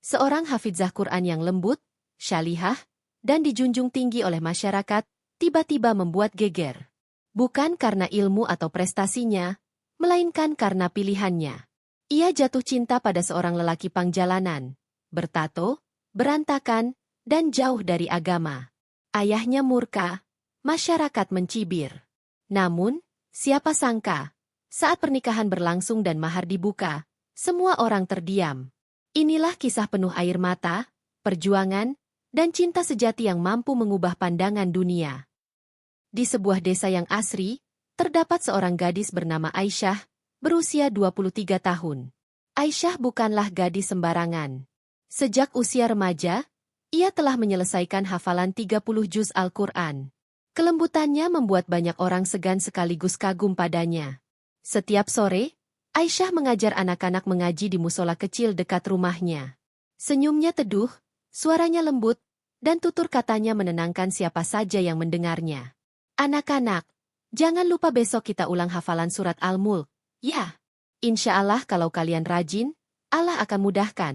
Seorang hafizah Quran yang lembut, syalihah, dan dijunjung tinggi oleh masyarakat, tiba-tiba membuat geger. Bukan karena ilmu atau prestasinya, melainkan karena pilihannya. Ia jatuh cinta pada seorang lelaki pangjalanan, bertato, berantakan, dan jauh dari agama. Ayahnya murka, masyarakat mencibir. Namun, siapa sangka, saat pernikahan berlangsung dan mahar dibuka, semua orang terdiam. Inilah kisah penuh air mata, perjuangan, dan cinta sejati yang mampu mengubah pandangan dunia. Di sebuah desa yang asri, terdapat seorang gadis bernama Aisyah, berusia 23 tahun. Aisyah bukanlah gadis sembarangan. Sejak usia remaja, ia telah menyelesaikan hafalan 30 juz Al-Quran. Kelembutannya membuat banyak orang segan sekaligus kagum padanya. Setiap sore, Aisyah mengajar anak-anak mengaji di musola kecil dekat rumahnya. Senyumnya teduh, suaranya lembut, dan tutur katanya menenangkan siapa saja yang mendengarnya. Anak-anak, jangan lupa besok kita ulang hafalan surat Al-Mulk, ya. Insya Allah kalau kalian rajin, Allah akan mudahkan,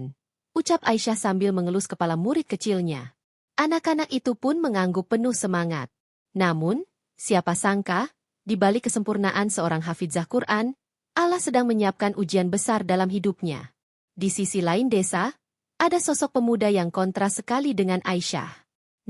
ucap Aisyah sambil mengelus kepala murid kecilnya. Anak-anak itu pun mengangguk penuh semangat. Namun, siapa sangka, di balik kesempurnaan seorang hafizah Quran, Allah sedang menyiapkan ujian besar dalam hidupnya. Di sisi lain desa, ada sosok pemuda yang kontras sekali dengan Aisyah.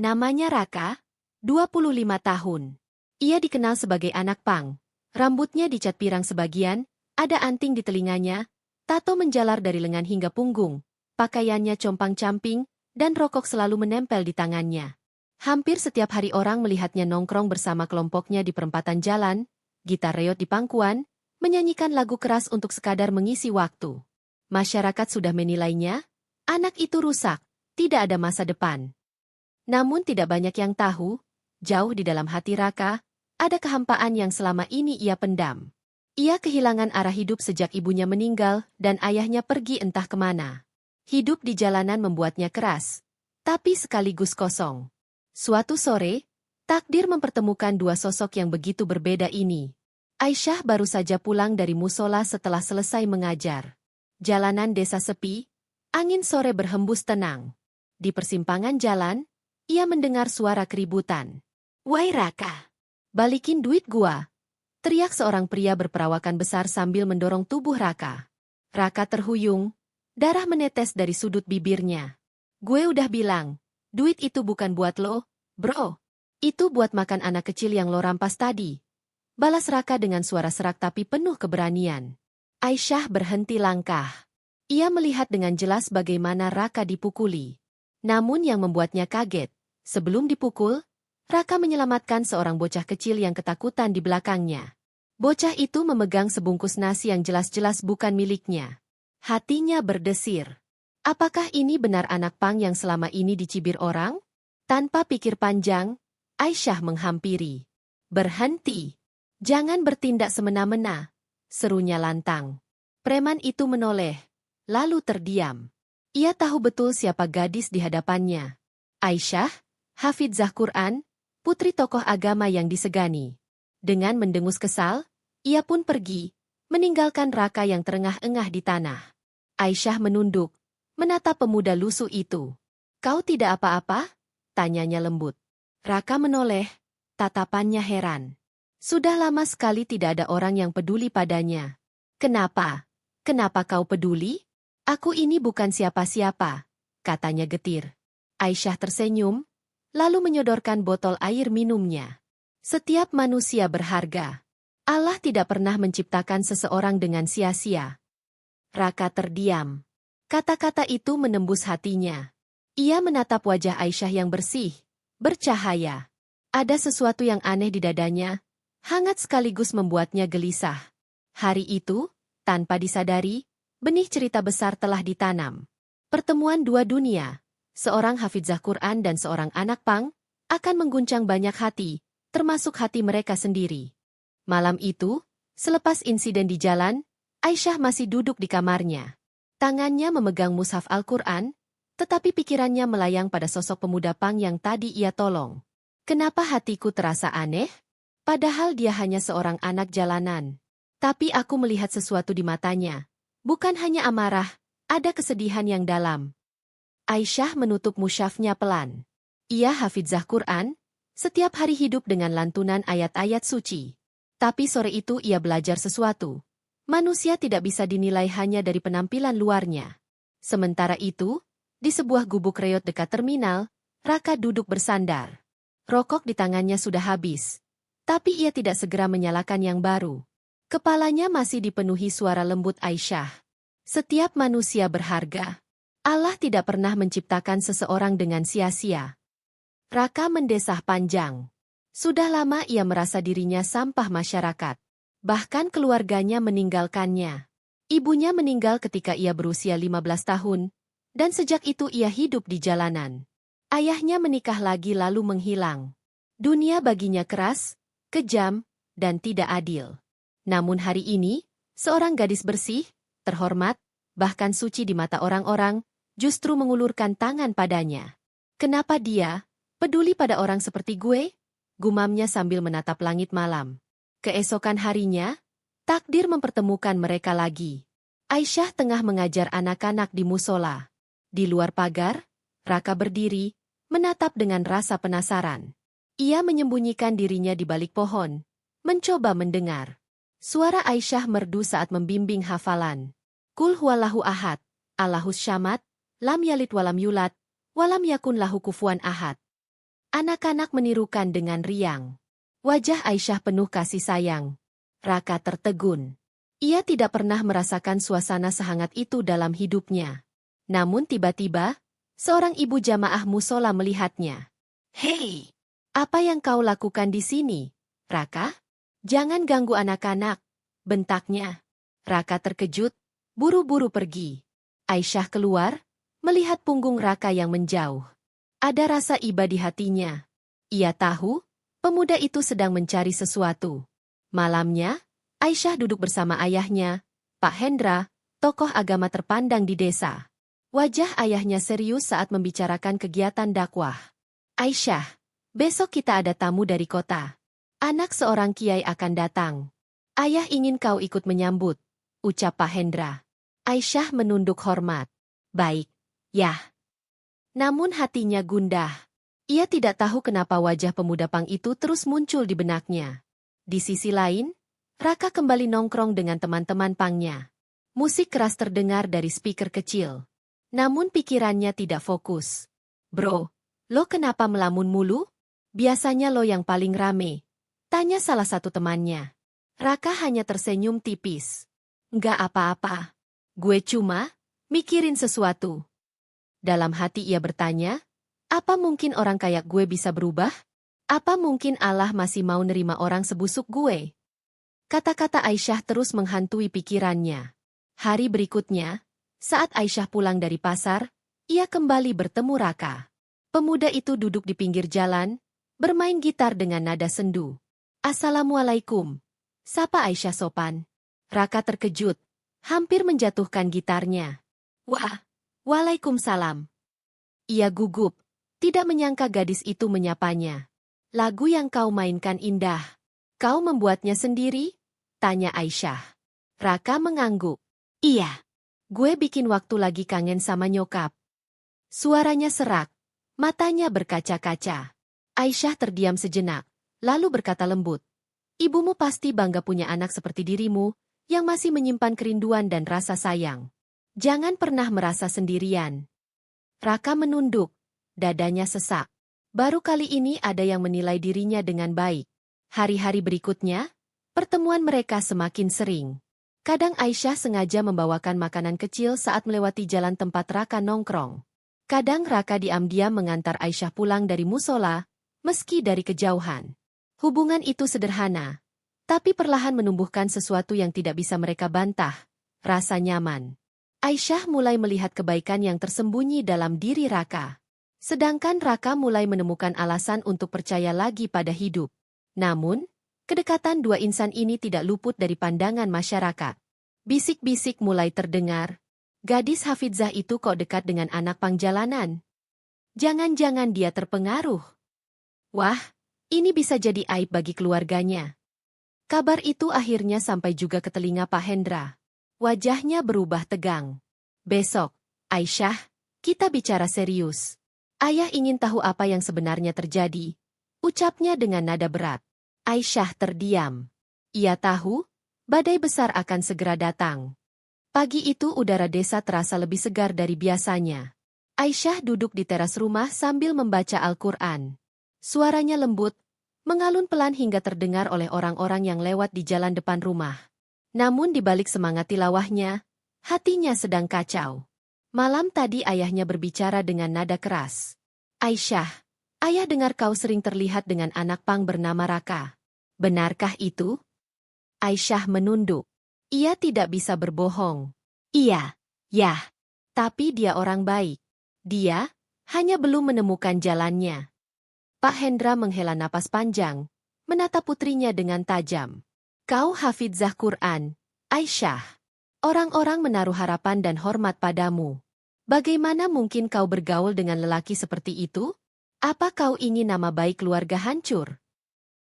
Namanya Raka, 25 tahun. Ia dikenal sebagai anak pang. Rambutnya dicat pirang sebagian, ada anting di telinganya, tato menjalar dari lengan hingga punggung, pakaiannya compang-camping, dan rokok selalu menempel di tangannya. Hampir setiap hari orang melihatnya nongkrong bersama kelompoknya di perempatan jalan, gitar reot di pangkuan, menyanyikan lagu keras untuk sekadar mengisi waktu. Masyarakat sudah menilainya, anak itu rusak, tidak ada masa depan. Namun tidak banyak yang tahu, jauh di dalam hati Raka, ada kehampaan yang selama ini ia pendam. Ia kehilangan arah hidup sejak ibunya meninggal dan ayahnya pergi entah kemana. Hidup di jalanan membuatnya keras, tapi sekaligus kosong. Suatu sore, takdir mempertemukan dua sosok yang begitu berbeda ini. Aisyah baru saja pulang dari musola setelah selesai mengajar. Jalanan desa sepi, angin sore berhembus tenang. Di persimpangan jalan, ia mendengar suara keributan. "Wai Raka, balikin duit gua!" teriak seorang pria berperawakan besar sambil mendorong tubuh Raka. Raka terhuyung, darah menetes dari sudut bibirnya. "Gue udah bilang, duit itu bukan buat lo, bro. Itu buat makan anak kecil yang lo rampas tadi," balas Raka dengan suara serak tapi penuh keberanian. Aisyah berhenti langkah. Ia melihat dengan jelas bagaimana Raka dipukuli. Namun yang membuatnya kaget, sebelum dipukul, Raka menyelamatkan seorang bocah kecil yang ketakutan di belakangnya. Bocah itu memegang sebungkus nasi yang jelas-jelas bukan miliknya. Hatinya berdesir. Apakah ini benar anak pang yang selama ini dicibir orang? Tanpa pikir panjang, Aisyah menghampiri. "Berhenti! Jangan bertindak semena-mena," serunya lantang. Preman itu menoleh, lalu terdiam. Ia tahu betul siapa gadis di hadapannya. Aisyah, hafizah Quran, putri tokoh agama yang disegani. Dengan mendengus kesal, ia pun pergi, meninggalkan Raka yang terengah-engah di tanah. Aisyah menunduk, menatap pemuda lusuh itu. "Kau tidak apa-apa?" tanyanya lembut. Raka menoleh, tatapannya heran. Sudah lama sekali tidak ada orang yang peduli padanya. "Kenapa? Kenapa kau peduli? Aku ini bukan siapa-siapa," katanya getir. Aisyah tersenyum, lalu menyodorkan botol air minumnya. Setiap manusia berharga. Allah tidak pernah menciptakan seseorang dengan sia-sia. Raka terdiam. Kata-kata itu menembus hatinya. Ia menatap wajah Aisyah yang bersih, bercahaya. Ada sesuatu yang aneh di dadanya, hangat sekaligus membuatnya gelisah. Hari itu, tanpa disadari, benih cerita besar telah ditanam. Pertemuan dua dunia, seorang hafizah Quran dan seorang anak pang, akan mengguncang banyak hati, termasuk hati mereka sendiri. Malam itu, selepas insiden di jalan, Aisyah masih duduk di kamarnya. Tangannya memegang mushaf Al-Quran, tetapi pikirannya melayang pada sosok pemuda pang yang tadi ia tolong. Kenapa hatiku terasa aneh? Padahal dia hanya seorang anak jalanan. Tapi aku melihat sesuatu di matanya. Bukan hanya amarah, ada kesedihan yang dalam. Aisyah menutup mushafnya pelan. Ia hafizah Quran, setiap hari hidup dengan lantunan ayat-ayat suci. Tapi sore itu ia belajar sesuatu. Manusia tidak bisa dinilai hanya dari penampilan luarnya. Sementara itu, di sebuah gubuk reot dekat terminal, Raka duduk bersandar. Rokok di tangannya sudah habis. Tapi ia tidak segera menyalakan yang baru. Kepalanya masih dipenuhi suara lembut Aisyah. Setiap manusia berharga. Allah tidak pernah menciptakan seseorang dengan sia-sia. Raka mendesah panjang. Sudah lama ia merasa dirinya sampah masyarakat. Bahkan keluarganya meninggalkannya. Ibunya meninggal ketika ia berusia 15 tahun, dan sejak itu ia hidup di jalanan. Ayahnya menikah lagi lalu menghilang. Dunia baginya keras, kejam, dan tidak adil. Namun hari ini, seorang gadis bersih, terhormat, bahkan suci di mata orang-orang, justru mengulurkan tangan padanya. Kenapa dia peduli pada orang seperti gue? Gumamnya sambil menatap langit malam. Keesokan harinya, takdir mempertemukan mereka lagi. Aisyah tengah mengajar anak-anak di musola. Di luar pagar, Raka berdiri, menatap dengan rasa penasaran. Ia menyembunyikan dirinya di balik pohon, mencoba mendengar. Suara Aisyah merdu saat membimbing hafalan. Qul huwallahu ahad, Allahus syamat, lam yalid walam yulad, walam yakun lahu kufuwan ahad. Anak-anak menirukan dengan riang. Wajah Aisyah penuh kasih sayang. Raka tertegun. Ia tidak pernah merasakan suasana sehangat itu dalam hidupnya. Namun tiba-tiba, seorang ibu jamaah musola melihatnya. "Hei, apa yang kau lakukan di sini, Raka? Jangan ganggu anak-anak," bentaknya. Raka terkejut, buru-buru pergi. Aisyah keluar, melihat punggung Raka yang menjauh. Ada rasa iba di hatinya. Ia tahu, pemuda itu sedang mencari sesuatu. Malamnya, Aisyah duduk bersama ayahnya, Pak Hendra, tokoh agama terpandang di desa. Wajah ayahnya serius saat membicarakan kegiatan dakwah. "Aisyah, besok kita ada tamu dari kota. Anak seorang kiai akan datang. Ayah ingin kau ikut menyambut," ucap Pak Hendra. Aisyah menunduk hormat. "Baik, ya." Namun hatinya gundah. Ia tidak tahu kenapa wajah pemuda pang itu terus muncul di benaknya. Di sisi lain, Raka kembali nongkrong dengan teman-teman pangnya. Musik keras terdengar dari speaker kecil. Namun pikirannya tidak fokus. "Bro, lo kenapa melamun mulu? Biasanya lo yang paling rame," tanya salah satu temannya. Raka hanya tersenyum tipis. "Nggak apa-apa. Gue cuma mikirin sesuatu." Dalam hati ia bertanya, apa mungkin orang kayak gue bisa berubah? Apa mungkin Allah masih mau nerima orang sebusuk gue? Kata-kata Aisyah terus menghantui pikirannya. Hari berikutnya, saat Aisyah pulang dari pasar, ia kembali bertemu Raka. Pemuda itu duduk di pinggir jalan, bermain gitar dengan nada sendu. "Assalamualaikum," sapa Aisyah sopan. Raka terkejut, hampir menjatuhkan gitarnya. "Waalaikumsalam." Ia gugup, tidak menyangka gadis itu menyapanya. "Lagu yang kau mainkan indah. Kau membuatnya sendiri?" tanya Aisyah. Raka mengangguk. "Iya. Gue bikin waktu lagi kangen sama nyokap." Suaranya serak, matanya berkaca-kaca. Aisyah terdiam sejenak, lalu berkata lembut, "Ibumu pasti bangga punya anak seperti dirimu, yang masih menyimpan kerinduan dan rasa sayang. Jangan pernah merasa sendirian." Raka menunduk, dadanya sesak. Baru kali ini ada yang menilai dirinya dengan baik. Hari-hari berikutnya, pertemuan mereka semakin sering. Kadang Aisyah sengaja membawakan makanan kecil saat melewati jalan tempat Raka nongkrong. Kadang Raka diam-diam mengantar Aisyah pulang dari musola, meski dari kejauhan. Hubungan itu sederhana, tapi perlahan menumbuhkan sesuatu yang tidak bisa mereka bantah, rasa nyaman. Aisyah mulai melihat kebaikan yang tersembunyi dalam diri Raka. Sedangkan Raka mulai menemukan alasan untuk percaya lagi pada hidup. Namun, kedekatan dua insan ini tidak luput dari pandangan masyarakat. Bisik-bisik mulai terdengar. Gadis Hafizah itu kok dekat dengan anak pang jalanan? Jangan-jangan dia terpengaruh. Wah, ini bisa jadi aib bagi keluarganya. Kabar itu akhirnya sampai juga ke telinga Pak Hendra. Wajahnya berubah tegang. "Besok, Aisyah, kita bicara serius. Ayah ingin tahu apa yang sebenarnya terjadi, ucapnya dengan nada berat. Aisyah terdiam. Ia tahu, badai besar akan segera datang. Pagi itu udara desa terasa lebih segar dari biasanya. Aisyah duduk di teras rumah sambil membaca Al-Quran. Suaranya lembut, mengalun pelan hingga terdengar oleh orang-orang yang lewat di jalan depan rumah. Namun di balik semangat tilawahnya, hatinya sedang kacau. Malam tadi ayahnya berbicara dengan nada keras. Aisyah, ayah dengar kau sering terlihat dengan anak pang bernama Raka. Benarkah itu? Aisyah menunduk. Ia tidak bisa berbohong. Iya, ya. Tapi dia orang baik. Dia hanya belum menemukan jalannya. Pak Hendra menghela napas panjang, menatap putrinya dengan tajam. Kau hafizah Quran, Aisyah. Orang-orang menaruh harapan dan hormat padamu. Bagaimana mungkin kau bergaul dengan lelaki seperti itu? Apa kau ingin nama baik keluarga hancur?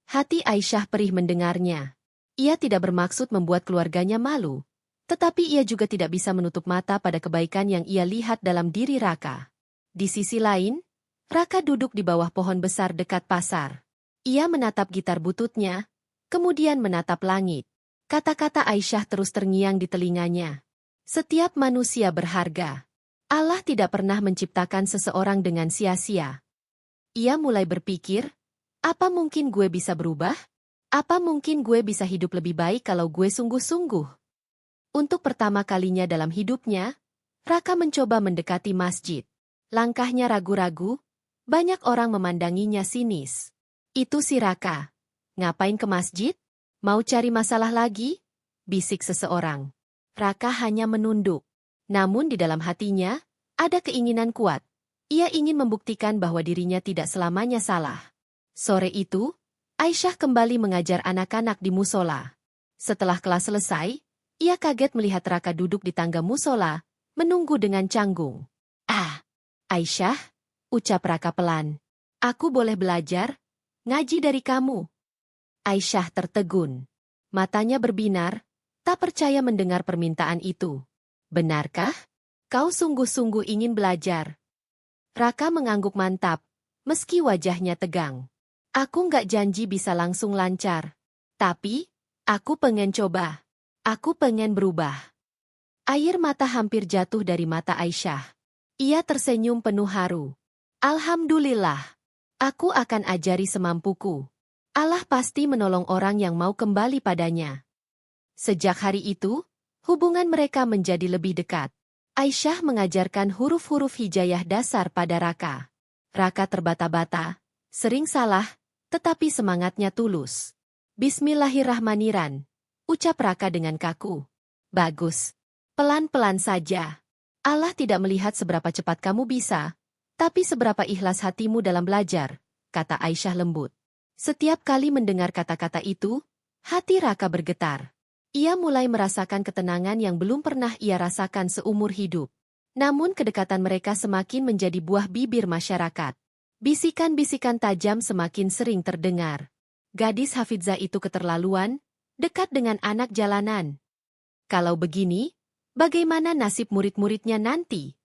Hati Aisyah perih mendengarnya. Ia tidak bermaksud membuat keluarganya malu. Tetapi ia juga tidak bisa menutup mata pada kebaikan yang ia lihat dalam diri Raka. Di sisi lain, Raka duduk di bawah pohon besar dekat pasar. Ia menatap gitar bututnya, kemudian menatap langit. Kata-kata Aisyah terus terngiang di telinganya. Setiap manusia berharga. Allah tidak pernah menciptakan seseorang dengan sia-sia. Ia mulai berpikir, apa mungkin gue bisa berubah? Apa mungkin gue bisa hidup lebih baik kalau gue sungguh-sungguh? Untuk pertama kalinya dalam hidupnya, Raka mencoba mendekati masjid. Langkahnya ragu-ragu, banyak orang memandanginya sinis. Itu si Raka. Ngapain ke masjid? Mau cari masalah lagi? Bisik seseorang. Raka hanya menunduk. Namun di dalam hatinya, ada keinginan kuat. Ia ingin membuktikan bahwa dirinya tidak selamanya salah. Sore itu, Aisyah kembali mengajar anak-anak di musola. Setelah kelas selesai, ia kaget melihat Raka duduk di tangga musola, menunggu dengan canggung. Ah, Aisyah, ucap Raka pelan. Aku boleh belajar? Ngaji dari kamu. Aisyah tertegun. Matanya berbinar, tak percaya mendengar permintaan itu. Benarkah? Kau sungguh-sungguh ingin belajar? Raka mengangguk mantap, meski wajahnya tegang. Aku nggak janji bisa langsung lancar. Tapi, aku pengen coba. Aku pengen berubah. Air mata hampir jatuh dari mata Aisyah. Ia tersenyum penuh haru. Alhamdulillah. Aku akan ajari semampuku. Allah pasti menolong orang yang mau kembali padanya. Sejak hari itu, hubungan mereka menjadi lebih dekat. Aisyah mengajarkan huruf-huruf hijayah dasar pada Raka. Raka terbata-bata, sering salah, tetapi semangatnya tulus. Bismillahirrahmanirrahim, ucap Raka dengan kaku. Bagus. Pelan-pelan saja. Allah tidak melihat seberapa cepat kamu bisa, tapi seberapa ikhlas hatimu dalam belajar, kata Aisyah lembut. Setiap kali mendengar kata-kata itu, hati Raka bergetar. Ia mulai merasakan ketenangan yang belum pernah ia rasakan seumur hidup. Namun kedekatan mereka semakin menjadi buah bibir masyarakat. Bisikan-bisikan tajam semakin sering terdengar. Gadis hafizah itu keterlaluan, dekat dengan anak jalanan. Kalau begini, bagaimana nasib murid-muridnya nanti?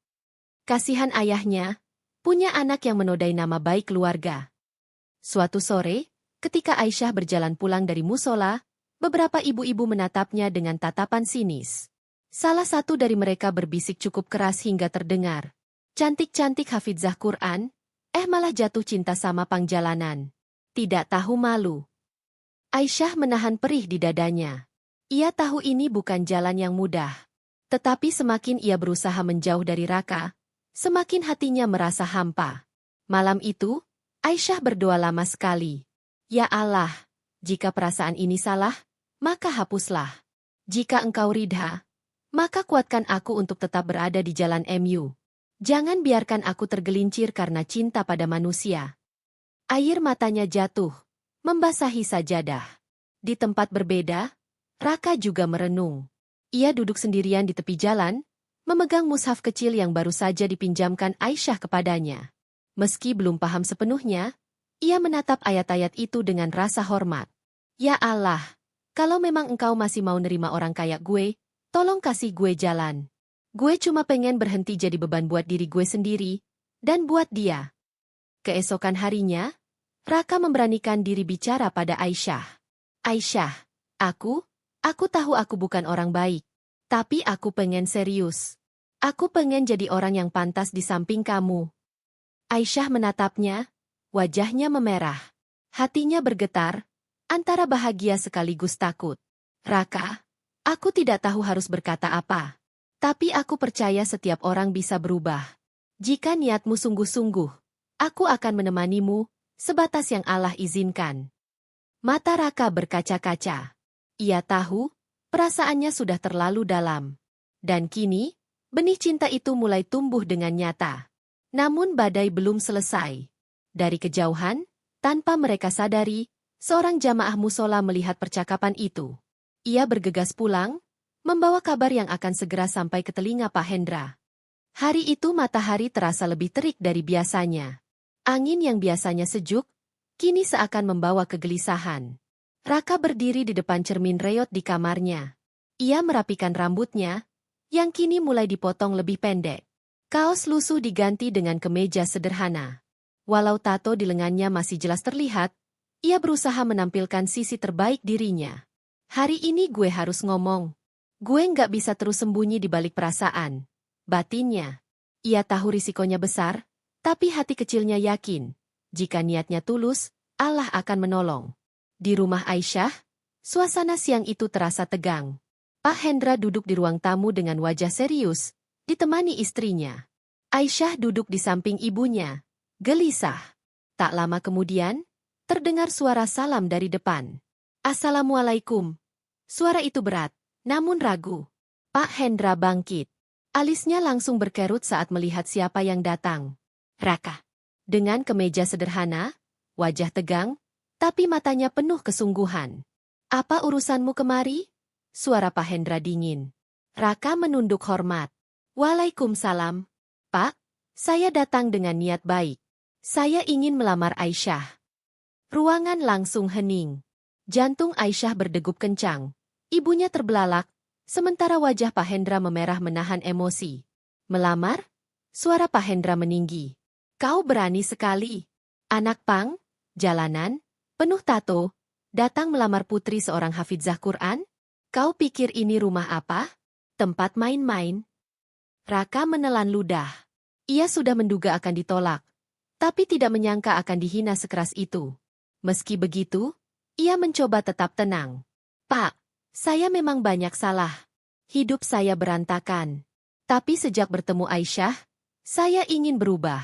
Kasihan ayahnya, punya anak yang menodai nama baik keluarga. Suatu sore, ketika Aisyah berjalan pulang dari musola, beberapa ibu-ibu menatapnya dengan tatapan sinis. Salah satu dari mereka berbisik cukup keras hingga terdengar. Cantik-cantik hafizah Quran, malah jatuh cinta sama pangjalanan. Tidak tahu malu. Aisyah menahan perih di dadanya. Ia tahu ini bukan jalan yang mudah. Tetapi semakin ia berusaha menjauh dari Raka, semakin hatinya merasa hampa. Malam itu, Aisyah berdoa lama sekali. Ya Allah, jika perasaan ini salah, maka hapuslah. Jika engkau ridha, maka kuatkan aku untuk tetap berada di jalan MU. Jangan biarkan aku tergelincir karena cinta pada manusia. Air matanya jatuh, membasahi sajadah. Di tempat berbeda, Raka juga merenung. Ia duduk sendirian di tepi jalan, memegang mushaf kecil yang baru saja dipinjamkan Aisyah kepadanya. Meski belum paham sepenuhnya, ia menatap ayat-ayat itu dengan rasa hormat. Ya Allah, kalau memang engkau masih mau nerima orang kayak gue, tolong kasih gue jalan. Gue cuma pengen berhenti jadi beban buat diri gue sendiri, dan buat dia. Keesokan harinya, Raka memberanikan diri bicara pada Aisyah. Aisyah, aku tahu aku bukan orang baik. Tapi aku pengen serius. Aku pengen jadi orang yang pantas di samping kamu. Aisyah menatapnya, wajahnya memerah. Hatinya bergetar, antara bahagia sekaligus takut. Raka, aku tidak tahu harus berkata apa. Tapi aku percaya setiap orang bisa berubah. Jika niatmu sungguh-sungguh, aku akan menemanimu, sebatas yang Allah izinkan. Mata Raka berkaca-kaca. Ia tahu, perasaannya sudah terlalu dalam. Dan kini, benih cinta itu mulai tumbuh dengan nyata. Namun badai belum selesai. Dari kejauhan, tanpa mereka sadari, seorang jamaah musola melihat percakapan itu. Ia bergegas pulang, membawa kabar yang akan segera sampai ke telinga Pak Hendra. Hari itu matahari terasa lebih terik dari biasanya. Angin yang biasanya sejuk, kini seakan membawa kegelisahan. Raka berdiri di depan cermin reot di kamarnya. Ia merapikan rambutnya, yang kini mulai dipotong lebih pendek. Kaos lusuh diganti dengan kemeja sederhana. Walau tato di lengannya masih jelas terlihat, ia berusaha menampilkan sisi terbaik dirinya. Hari ini gue harus ngomong. Gue nggak bisa terus sembunyi di balik perasaan. Batinnya. Ia tahu risikonya besar, tapi hati kecilnya yakin. Jika niatnya tulus, Allah akan menolong. Di rumah Aisyah, suasana siang itu terasa tegang. Pak Hendra duduk di ruang tamu dengan wajah serius, ditemani istrinya. Aisyah duduk di samping ibunya, gelisah. Tak lama kemudian, terdengar suara salam dari depan. Assalamualaikum. Suara itu berat, namun ragu. Pak Hendra bangkit. Alisnya langsung berkerut saat melihat siapa yang datang. Raka. Dengan kemeja sederhana, wajah tegang, tapi matanya penuh kesungguhan. Apa urusanmu kemari? Suara Pak Hendra dingin. Raka menunduk hormat. Waalaikumsalam. Pak, saya datang dengan niat baik. Saya ingin melamar Aisyah. Ruangan langsung hening. Jantung Aisyah berdegup kencang. Ibunya terbelalak, sementara wajah Pak Hendra memerah menahan emosi. Melamar? Suara Pak Hendra meninggi. Kau berani sekali. Anak pang, jalanan, penuh tato, datang melamar putri seorang hafizah Quran? Kau pikir ini rumah apa? Tempat main-main? Raka menelan ludah. Ia sudah menduga akan ditolak, tapi tidak menyangka akan dihina sekeras itu. Meski begitu, ia mencoba tetap tenang. Pak, saya memang banyak salah. Hidup saya berantakan. Tapi sejak bertemu Aisyah, saya ingin berubah.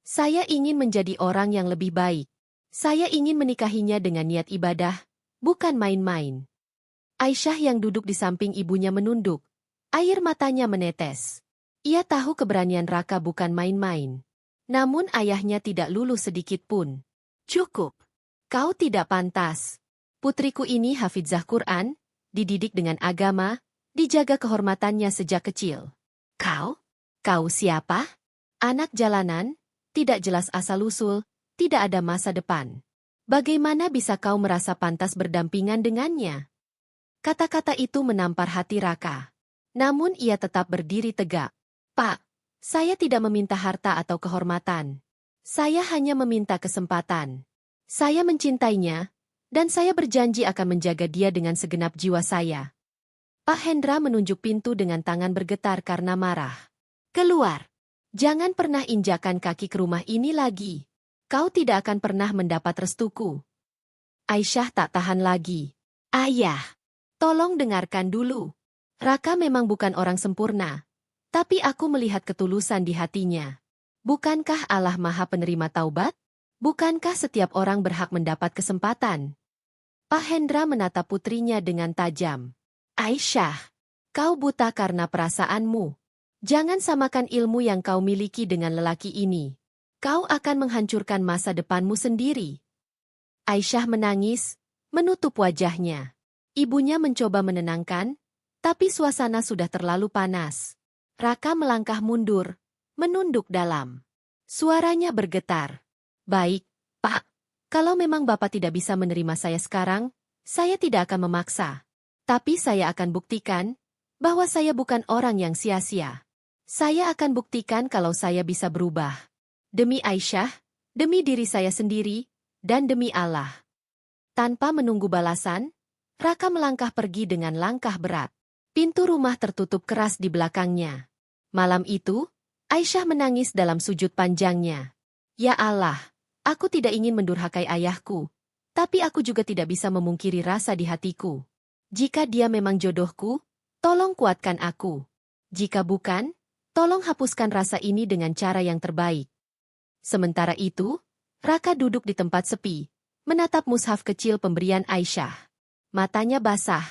Saya ingin menjadi orang yang lebih baik. Saya ingin menikahinya dengan niat ibadah, bukan main-main. Aisyah yang duduk di samping ibunya menunduk. Air matanya menetes. Ia tahu keberanian Raka bukan main-main. Namun ayahnya tidak luluh sedikit pun. Cukup. Kau tidak pantas. Putriku ini hafizah Quran, dididik dengan agama, dijaga kehormatannya sejak kecil. Kau siapa? Anak jalanan, tidak jelas asal-usul, tidak ada masa depan. Bagaimana bisa kau merasa pantas berdampingan dengannya? Kata-kata itu menampar hati Raka. Namun ia tetap berdiri tegak. Pak, saya tidak meminta harta atau kehormatan. Saya hanya meminta kesempatan. Saya mencintainya, dan saya berjanji akan menjaga dia dengan segenap jiwa saya. Pak Hendra menunjuk pintu dengan tangan bergetar karena marah. Keluar. Jangan pernah injakan kaki ke rumah ini lagi. Kau tidak akan pernah mendapat restuku. Aisyah tak tahan lagi. Ayah, tolong dengarkan dulu. Raka memang bukan orang sempurna, tapi aku melihat ketulusan di hatinya. Bukankah Allah Maha Penerima Taubat? Bukankah setiap orang berhak mendapat kesempatan? Pak Hendra menatap putrinya dengan tajam. Aisyah, kau buta karena perasaanmu. Jangan samakan ilmu yang kau miliki dengan lelaki ini. Kau akan menghancurkan masa depanmu sendiri. Aisyah menangis, menutup wajahnya. Ibunya mencoba menenangkan, tapi suasana sudah terlalu panas. Raka melangkah mundur, menunduk dalam. Suaranya bergetar. Baik, Pak. Kalau memang Bapak tidak bisa menerima saya sekarang, saya tidak akan memaksa. Tapi saya akan buktikan bahwa saya bukan orang yang sia-sia. Saya akan buktikan kalau saya bisa berubah. Demi Aisyah, demi diri saya sendiri, dan demi Allah. Tanpa menunggu balasan, Raka melangkah pergi dengan langkah berat. Pintu rumah tertutup keras di belakangnya. Malam itu, Aisyah menangis dalam sujud panjangnya. Ya Allah, aku tidak ingin mendurhakai ayahku, tapi aku juga tidak bisa memungkiri rasa di hatiku. Jika dia memang jodohku, tolong kuatkan aku. Jika bukan, tolong hapuskan rasa ini dengan cara yang terbaik. Sementara itu, Raka duduk di tempat sepi, menatap mushaf kecil pemberian Aisyah. Matanya basah,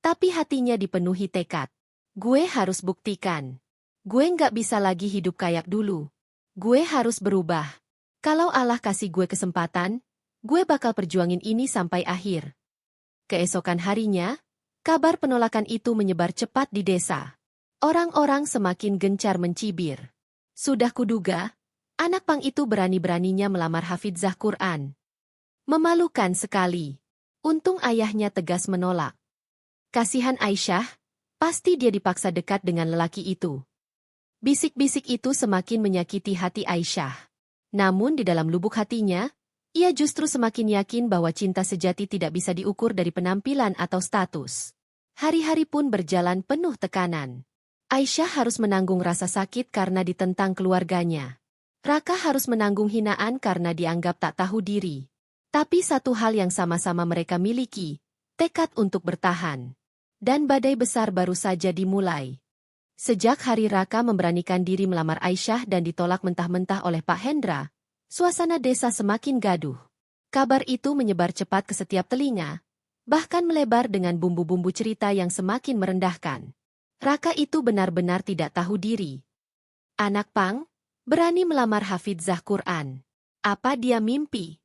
tapi hatinya dipenuhi tekad. Gue harus buktikan. Gue nggak bisa lagi hidup kayak dulu. Gue harus berubah. Kalau Allah kasih gue kesempatan, gue bakal perjuangin ini sampai akhir. Keesokan harinya, kabar penolakan itu menyebar cepat di desa. Orang-orang semakin gencar mencibir. Sudah kuduga, anak pang itu berani-beraninya melamar Hafizah Quran. Memalukan sekali. Untung ayahnya tegas menolak. Kasihan Aisyah, pasti dia dipaksa dekat dengan lelaki itu. Bisik-bisik itu semakin menyakiti hati Aisyah. Namun di dalam lubuk hatinya, ia justru semakin yakin bahwa cinta sejati tidak bisa diukur dari penampilan atau status. Hari-hari pun berjalan penuh tekanan. Aisyah harus menanggung rasa sakit karena ditentang keluarganya. Raka harus menanggung hinaan karena dianggap tak tahu diri. Tapi satu hal yang sama-sama mereka miliki, tekad untuk bertahan. Dan badai besar baru saja dimulai. Sejak hari Raka memberanikan diri melamar Aisyah dan ditolak mentah-mentah oleh Pak Hendra, suasana desa semakin gaduh. Kabar itu menyebar cepat ke setiap telinga, bahkan melebar dengan bumbu-bumbu cerita yang semakin merendahkan. Raka itu benar-benar tidak tahu diri. Anak pang, berani melamar Hafizah Quran. Apa dia mimpi?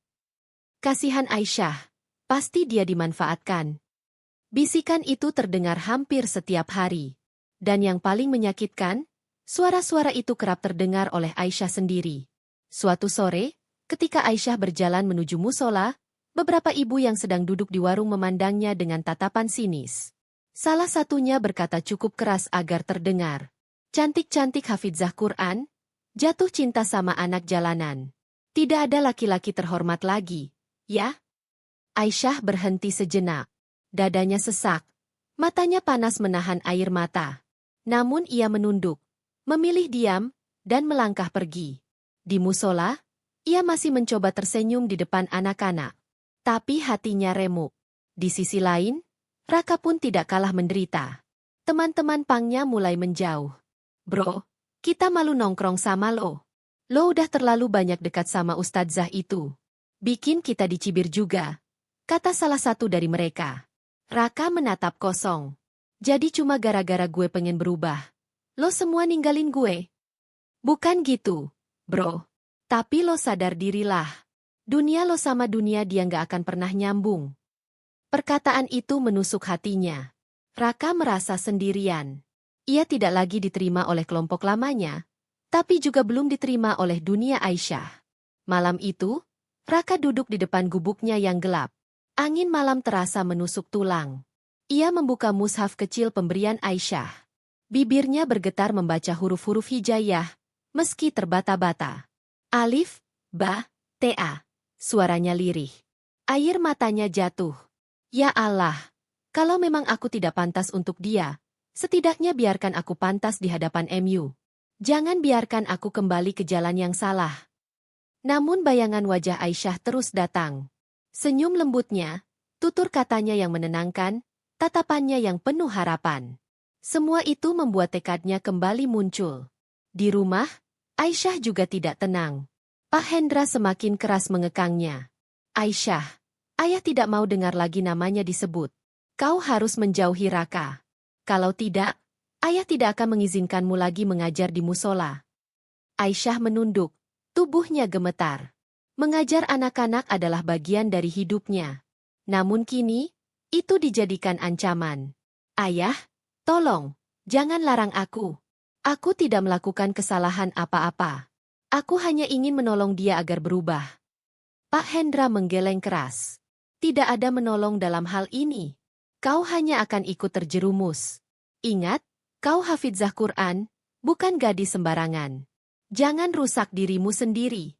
Kasihan Aisyah, pasti dia dimanfaatkan. Bisikan itu terdengar hampir setiap hari. Dan yang paling menyakitkan, suara-suara itu kerap terdengar oleh Aisyah sendiri. Suatu sore, ketika Aisyah berjalan menuju musola, beberapa ibu yang sedang duduk di warung memandangnya dengan tatapan sinis. Salah satunya berkata cukup keras agar terdengar. Cantik-cantik Hafizah Quran, jatuh cinta sama anak jalanan. Tidak ada laki-laki terhormat lagi, ya? Aisyah berhenti sejenak. Dadanya sesak. Matanya panas menahan air mata. Namun ia menunduk, memilih diam, dan melangkah pergi. Di musola, ia masih mencoba tersenyum di depan anak-anak. Tapi hatinya remuk. Di sisi lain, Raka pun tidak kalah menderita. Teman-teman pangnya mulai menjauh. Bro, kita malu nongkrong sama lo. Lo udah terlalu banyak dekat sama ustadzah itu. Bikin kita dicibir juga, kata salah satu dari mereka. Raka menatap kosong. Jadi cuma gara-gara gue pengen berubah, lo semua ninggalin gue? Bukan gitu, bro. Tapi lo sadar dirilah. Dunia lo sama dunia dia nggak akan pernah nyambung. Perkataan itu menusuk hatinya. Raka merasa sendirian. Ia tidak lagi diterima oleh kelompok lamanya, tapi juga belum diterima oleh dunia Aisyah. Malam itu, Raka duduk di depan gubuknya yang gelap. Angin malam terasa menusuk tulang. Ia membuka mushaf kecil pemberian Aisyah. Bibirnya bergetar membaca huruf-huruf hijaiyah, meski terbata-bata. Alif, ba, ta. Suaranya lirih. Air matanya jatuh. Ya Allah, kalau memang aku tidak pantas untuk dia, setidaknya biarkan aku pantas di hadapan MU. Jangan biarkan aku kembali ke jalan yang salah. Namun bayangan wajah Aisyah terus datang. Senyum lembutnya, tutur katanya yang menenangkan, tatapannya yang penuh harapan. Semua itu membuat tekadnya kembali muncul. Di rumah, Aisyah juga tidak tenang. Pak Hendra semakin keras mengekangnya. Aisyah, ayah tidak mau dengar lagi namanya disebut. Kau harus menjauhi Raka. Kalau tidak, ayah tidak akan mengizinkanmu lagi mengajar di musola. Aisyah menunduk, tubuhnya gemetar. Mengajar anak-anak adalah bagian dari hidupnya. Namun kini, itu dijadikan ancaman. Ayah, tolong, jangan larang aku. Aku tidak melakukan kesalahan apa-apa. Aku hanya ingin menolong dia agar berubah. Pak Hendra menggeleng keras. Tidak ada menolong dalam hal ini. Kau hanya akan ikut terjerumus. Ingat, kau Hafizah Quran, bukan gadis sembarangan. Jangan rusak dirimu sendiri.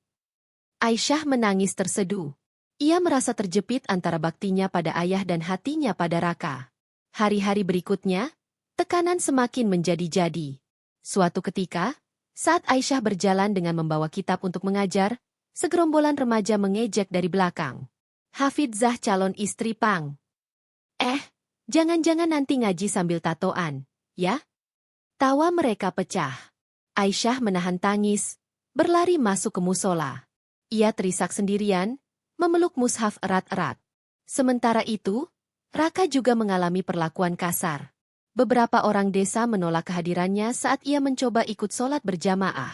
Aisyah menangis terseduh. Ia merasa terjepit antara baktinya pada ayah dan hatinya pada Raka. Hari-hari berikutnya, tekanan semakin menjadi-jadi. Suatu ketika, saat Aisyah berjalan dengan membawa kitab untuk mengajar, segerombolan remaja mengejek dari belakang. Hafidzah calon istri Pang. Jangan-jangan nanti ngaji sambil tatoan, ya? Tawa mereka pecah. Aisyah menahan tangis, berlari masuk ke musola. Ia terisak sendirian, memeluk mushaf erat-erat. Sementara itu, Raka juga mengalami perlakuan kasar. Beberapa orang desa menolak kehadirannya saat ia mencoba ikut sholat berjamaah.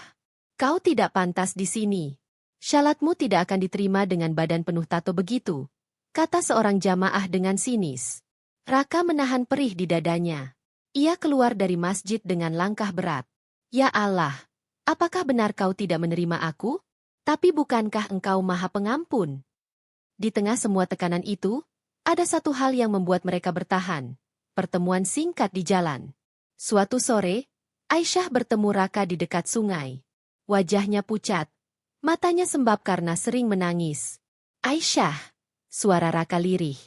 Kau tidak pantas di sini. Syalatmu tidak akan diterima dengan badan penuh tato begitu, kata seorang jamaah dengan sinis. Raka menahan perih di dadanya. Ia keluar dari masjid dengan langkah berat. Ya Allah, apakah benar kau tidak menerima aku? Tapi bukankah engkau maha pengampun? Di tengah semua tekanan itu, ada satu hal yang membuat mereka bertahan. Pertemuan singkat di jalan. Suatu sore, Aisyah bertemu Raka di dekat sungai. Wajahnya pucat, matanya sembab karena sering menangis. Aisyah, suara Raka lirih.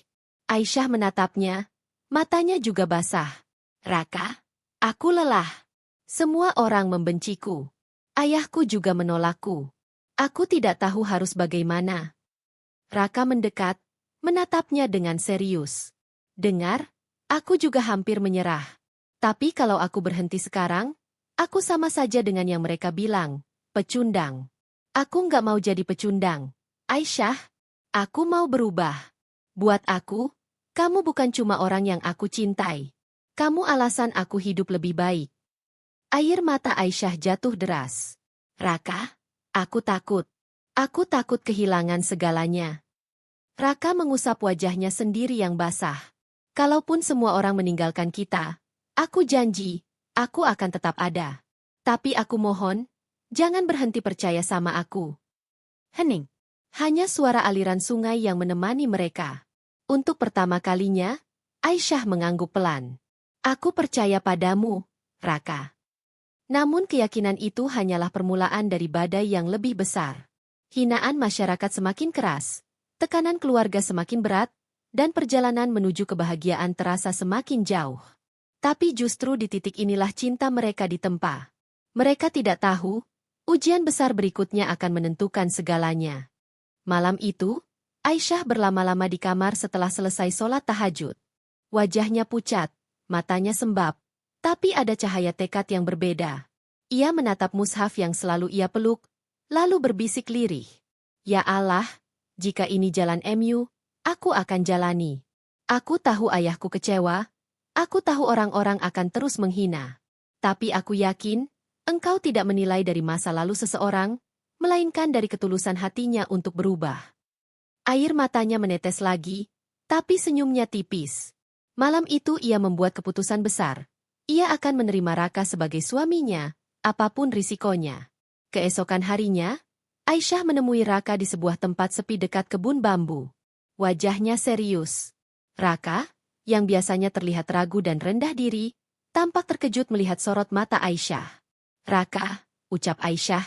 Aisyah menatapnya, matanya juga basah. Raka, aku lelah. Semua orang membenciku. Ayahku juga menolakku. Aku tidak tahu harus bagaimana. Raka mendekat, menatapnya dengan serius. Dengar, aku juga hampir menyerah. Tapi kalau aku berhenti sekarang, aku sama saja dengan yang mereka bilang, pecundang. Aku nggak mau jadi pecundang. Aisyah, aku mau berubah. Buat aku, kamu bukan cuma orang yang aku cintai. Kamu alasan aku hidup lebih baik. Air mata Aisyah jatuh deras. Raka, aku takut. Aku takut kehilangan segalanya. Raka mengusap wajahnya sendiri yang basah. Kalaupun semua orang meninggalkan kita, aku janji, aku akan tetap ada. Tapi aku mohon, jangan berhenti percaya sama aku. Hening. Hanya suara aliran sungai yang menemani mereka. Untuk pertama kalinya, Aisyah mengangguk pelan. Aku percaya padamu, Raka. Namun keyakinan itu hanyalah permulaan dari badai yang lebih besar. Hinaan masyarakat semakin keras, tekanan keluarga semakin berat, dan perjalanan menuju kebahagiaan terasa semakin jauh. Tapi justru di titik inilah cinta mereka ditempa. Mereka tidak tahu, ujian besar berikutnya akan menentukan segalanya. Malam itu, Aisyah berlama-lama di kamar setelah selesai sholat tahajud. Wajahnya pucat, matanya sembab, tapi ada cahaya tekad yang berbeda. Ia menatap mushaf yang selalu ia peluk, lalu berbisik lirih. Ya Allah, jika ini jalan MU, aku akan jalani. Aku tahu ayahku kecewa, aku tahu orang-orang akan terus menghina. Tapi aku yakin, engkau tidak menilai dari masa lalu seseorang, melainkan dari ketulusan hatinya untuk berubah. Air matanya menetes lagi, tapi senyumnya tipis. Malam itu ia membuat keputusan besar. Ia akan menerima Raka sebagai suaminya, apapun risikonya. Keesokan harinya, Aisyah menemui Raka di sebuah tempat sepi dekat kebun bambu. Wajahnya serius. Raka, yang biasanya terlihat ragu dan rendah diri, tampak terkejut melihat sorot mata Aisyah. Raka, ucap Aisyah,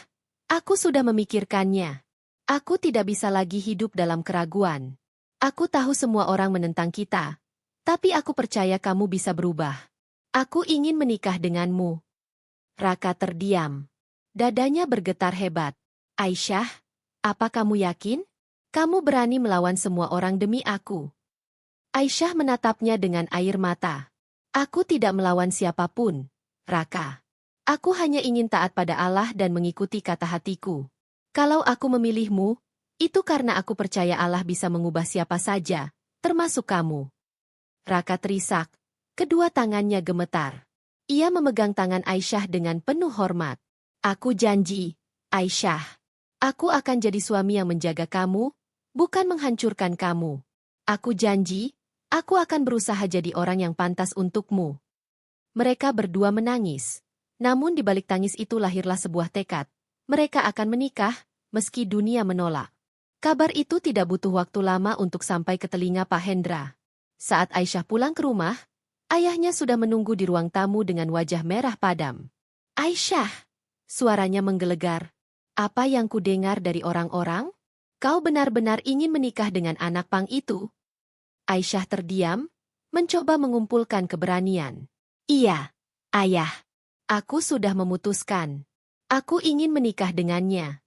aku sudah memikirkannya. Aku tidak bisa lagi hidup dalam keraguan. Aku tahu semua orang menentang kita, tapi aku percaya kamu bisa berubah. Aku ingin menikah denganmu. Raka terdiam. Dadanya bergetar hebat. Aisyah, apa kamu yakin? Kamu berani melawan semua orang demi aku. Aisyah menatapnya dengan air mata. Aku tidak melawan siapapun, Raka. Aku hanya ingin taat pada Allah dan mengikuti kata hatiku. Kalau aku memilihmu, itu karena aku percaya Allah bisa mengubah siapa saja, termasuk kamu. Raka terisak. Kedua tangannya gemetar. Ia memegang tangan Aisyah dengan penuh hormat. Aku janji, Aisyah. Aku akan jadi suami yang menjaga kamu, bukan menghancurkan kamu. Aku janji, aku akan berusaha jadi orang yang pantas untukmu. Mereka berdua menangis. Namun di balik tangis itu lahirlah sebuah tekad. Mereka akan menikah, meski dunia menolak. Kabar itu tidak butuh waktu lama untuk sampai ke telinga Pak Hendra. Saat Aisyah pulang ke rumah, ayahnya sudah menunggu di ruang tamu dengan wajah merah padam. Aisyah, suaranya menggelegar. Apa yang kudengar dari orang-orang? Kau benar-benar ingin menikah dengan anak pang itu? Aisyah terdiam, mencoba mengumpulkan keberanian. Iya, ayah. Aku sudah memutuskan. Aku ingin menikah dengannya.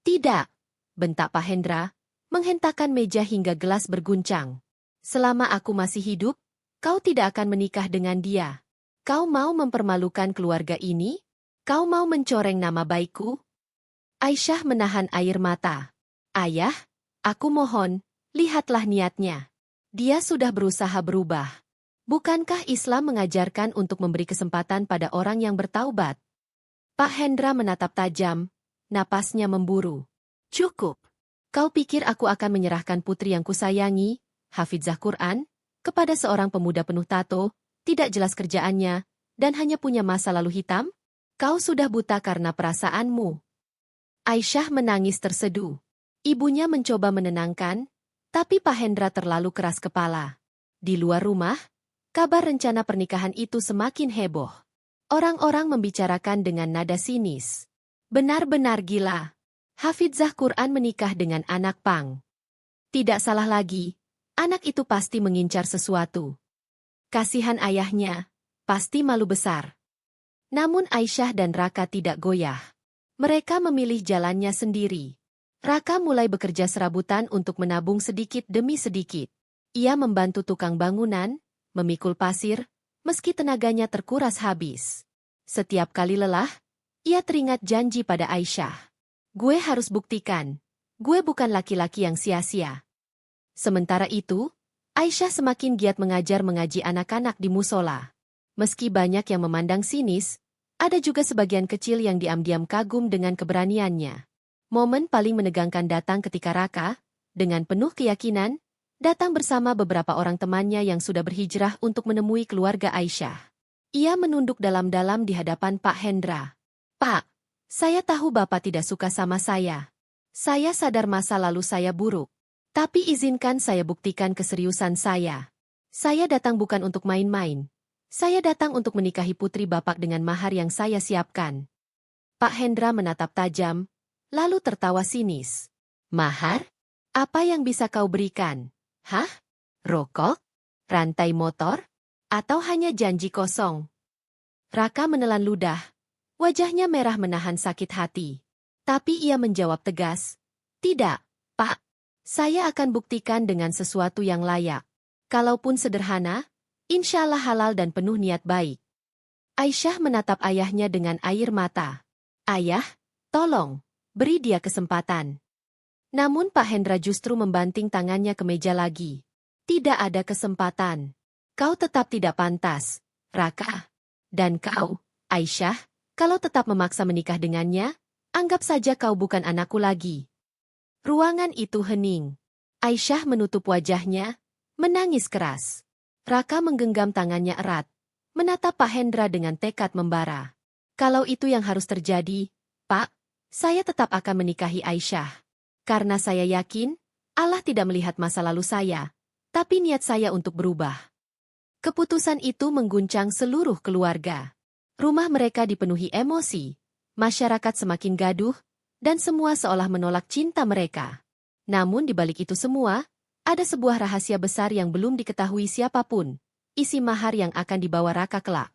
Tidak, bentak Pak Hendra, menghentakkan meja hingga gelas berguncang. Selama aku masih hidup, kau tidak akan menikah dengan dia. Kau mau mempermalukan keluarga ini? Kau mau mencoreng nama baikku? Aisyah menahan air mata. Ayah, aku mohon, lihatlah niatnya. Dia sudah berusaha berubah. Bukankah Islam mengajarkan untuk memberi kesempatan pada orang yang bertaubat? Pak Hendra menatap tajam, napasnya memburu. Cukup. Kau pikir aku akan menyerahkan putri yang kusayangi, hafizah Quran, kepada seorang pemuda penuh tato, tidak jelas kerjaannya, dan hanya punya masa lalu hitam? Kau sudah buta karena perasaanmu. Aisyah menangis terseduh. Ibunya mencoba menenangkan, tapi Pak Hendra terlalu keras kepala. Di luar rumah, kabar rencana pernikahan itu semakin heboh. Orang-orang membicarakan dengan nada sinis. Benar-benar gila. Hafizah Quran menikah dengan anak pang. Tidak salah lagi, anak itu pasti mengincar sesuatu. Kasihan ayahnya, pasti malu besar. Namun Aisyah dan Raka tidak goyah. Mereka memilih jalannya sendiri. Raka mulai bekerja serabutan untuk menabung sedikit demi sedikit. Ia membantu tukang bangunan, memikul pasir, meski tenaganya terkuras habis. Setiap kali lelah, ia teringat janji pada Aisyah. Gue harus buktikan, gue bukan laki-laki yang sia-sia. Sementara itu, Aisyah semakin giat mengajar mengaji anak-anak di musola. Meski banyak yang memandang sinis, ada juga sebagian kecil yang diam-diam kagum dengan keberaniannya. Momen paling menegangkan datang ketika Raka, dengan penuh keyakinan, datang bersama beberapa orang temannya yang sudah berhijrah untuk menemui keluarga Aisyah. Ia menunduk dalam-dalam di hadapan Pak Hendra. Pak, saya tahu Bapak tidak suka sama saya. Saya sadar masa lalu saya buruk. Tapi izinkan saya buktikan keseriusan saya. Saya datang bukan untuk main-main. Saya datang untuk menikahi putri Bapak dengan mahar yang saya siapkan. Pak Hendra menatap tajam, lalu tertawa sinis. Mahar? Apa yang bisa kau berikan? Hah? Rokok? Rantai motor? Atau hanya janji kosong? Raka menelan ludah. Wajahnya merah menahan sakit hati. Tapi ia menjawab tegas. Tidak, Pak. Saya akan buktikan dengan sesuatu yang layak. Kalaupun sederhana, insya Allah halal dan penuh niat baik. Aisyah menatap ayahnya dengan air mata. Ayah, tolong, beri dia kesempatan. Namun Pak Hendra justru membanting tangannya ke meja lagi. Tidak ada kesempatan. Kau tetap tidak pantas, Raka. Dan kau, Aisyah, kalau tetap memaksa menikah dengannya, anggap saja kau bukan anakku lagi. Ruangan itu hening. Aisyah menutup wajahnya, menangis keras. Raka menggenggam tangannya erat, menatap Pak Hendra dengan tekad membara. Kalau itu yang harus terjadi, Pak, saya tetap akan menikahi Aisyah. Karena saya yakin, Allah tidak melihat masa lalu saya, tapi niat saya untuk berubah. Keputusan itu mengguncang seluruh keluarga. Rumah mereka dipenuhi emosi, masyarakat semakin gaduh, dan semua seolah menolak cinta mereka. Namun di balik itu semua, ada sebuah rahasia besar yang belum diketahui siapapun, isi mahar yang akan dibawa Raka kelak.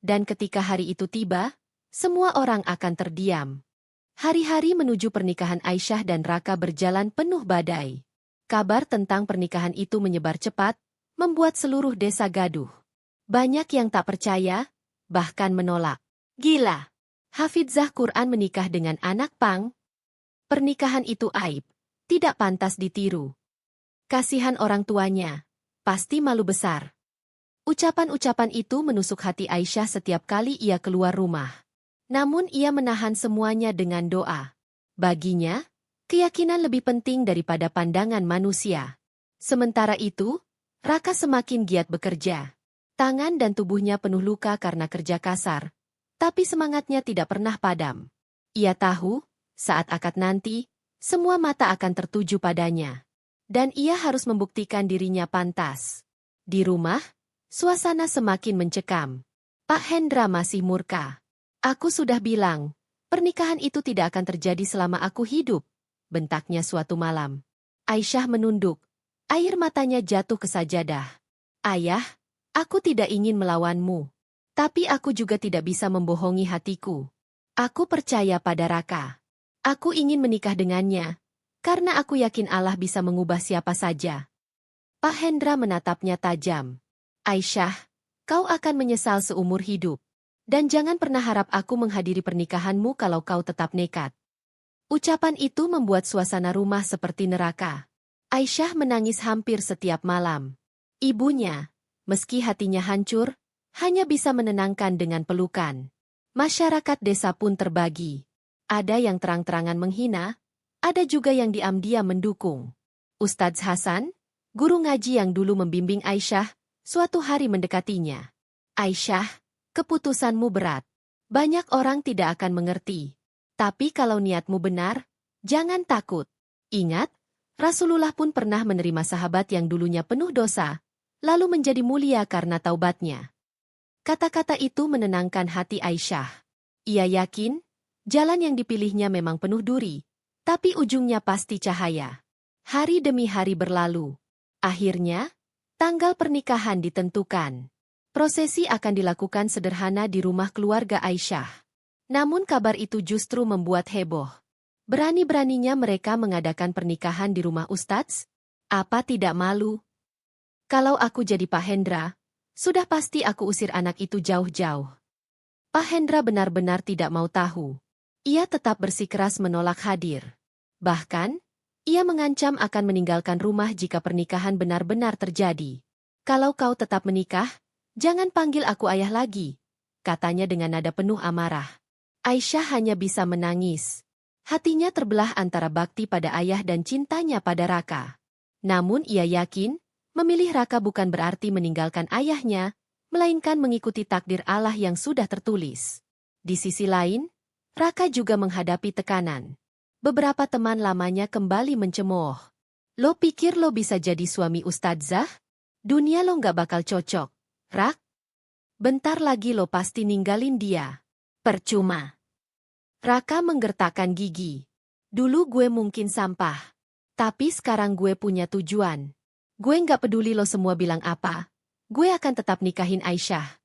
Dan ketika hari itu tiba, semua orang akan terdiam. Hari-hari menuju pernikahan Aisyah dan Raka berjalan penuh badai. Kabar tentang pernikahan itu menyebar cepat, membuat seluruh desa gaduh. Banyak yang tak percaya, bahkan menolak. Gila! Hafizah Quran menikah dengan anak pang? Pernikahan itu aib, tidak pantas ditiru. Kasihan orang tuanya, pasti malu besar. Ucapan-ucapan itu menusuk hati Aisyah setiap kali ia keluar rumah. Namun ia menahan semuanya dengan doa. Baginya, keyakinan lebih penting daripada pandangan manusia. Sementara itu, Raka semakin giat bekerja. Tangan dan tubuhnya penuh luka karena kerja kasar. Tapi semangatnya tidak pernah padam. Ia tahu, saat akad nanti, semua mata akan tertuju padanya. Dan ia harus membuktikan dirinya pantas. Di rumah, suasana semakin mencekam. Pak Hendra masih murka. Aku sudah bilang, pernikahan itu tidak akan terjadi selama aku hidup, bentaknya suatu malam. Aisyah menunduk, air matanya jatuh ke sajadah. Ayah, aku tidak ingin melawanmu. Tapi aku juga tidak bisa membohongi hatiku. Aku percaya pada Raka. Aku ingin menikah dengannya, karena aku yakin Allah bisa mengubah siapa saja. Pak Hendra menatapnya tajam. Aisyah, kau akan menyesal seumur hidup. Dan jangan pernah harap aku menghadiri pernikahanmu kalau kau tetap nekat. Ucapan itu membuat suasana rumah seperti neraka. Aisyah menangis hampir setiap malam. Ibunya, meski hatinya hancur, hanya bisa menenangkan dengan pelukan. Masyarakat desa pun terbagi. Ada yang terang-terangan menghina, ada juga yang diam-diam mendukung. Ustadz Hasan, guru ngaji yang dulu membimbing Aisyah, suatu hari mendekatinya. Aisyah, keputusanmu berat. Banyak orang tidak akan mengerti. Tapi kalau niatmu benar, jangan takut. Ingat, Rasulullah pun pernah menerima sahabat yang dulunya penuh dosa, lalu menjadi mulia karena taubatnya. Kata-kata itu menenangkan hati Aisyah. Ia yakin, jalan yang dipilihnya memang penuh duri, tapi ujungnya pasti cahaya. Hari demi hari berlalu. Akhirnya, tanggal pernikahan ditentukan. Prosesi akan dilakukan sederhana di rumah keluarga Aisyah. Namun kabar itu justru membuat heboh. Berani-beraninya mereka mengadakan pernikahan di rumah Ustadz? Apa tidak malu? Kalau aku jadi Pak Hendra, sudah pasti aku usir anak itu jauh-jauh. Pak Hendra benar-benar tidak mau tahu. Ia tetap bersikeras menolak hadir. Bahkan, ia mengancam akan meninggalkan rumah jika pernikahan benar-benar terjadi. Kalau kau tetap menikah, jangan panggil aku ayah lagi, katanya dengan nada penuh amarah. Aisyah hanya bisa menangis. Hatinya terbelah antara bakti pada ayah dan cintanya pada Raka. Namun ia yakin, memilih Raka bukan berarti meninggalkan ayahnya, melainkan mengikuti takdir Allah yang sudah tertulis. Di sisi lain, Raka juga menghadapi tekanan. Beberapa teman lamanya kembali mencemooh. Lo pikir lo bisa jadi suami Ustadzah? Dunia lo nggak bakal cocok. Rak, bentar lagi lo pasti ninggalin dia. Percuma. Raka menggertakkan gigi. Dulu gue mungkin sampah. Tapi sekarang gue punya tujuan. Gue nggak peduli lo semua bilang apa. Gue akan tetap nikahin Aisyah.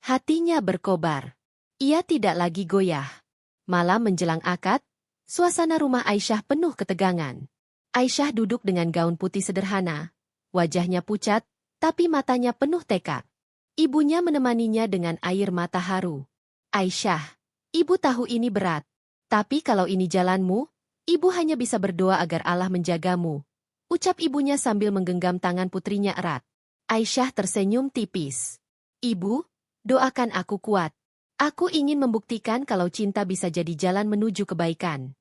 Hatinya berkobar. Ia tidak lagi goyah. Malam menjelang akad, suasana rumah Aisyah penuh ketegangan. Aisyah duduk dengan gaun putih sederhana. Wajahnya pucat, tapi matanya penuh tekad. Ibunya menemaninya dengan air mata haru. Aisyah, ibu tahu ini berat. Tapi kalau ini jalanmu, ibu hanya bisa berdoa agar Allah menjagamu. Ucap ibunya sambil menggenggam tangan putrinya erat. Aisyah tersenyum tipis. Ibu, doakan aku kuat. Aku ingin membuktikan kalau cinta bisa jadi jalan menuju kebaikan.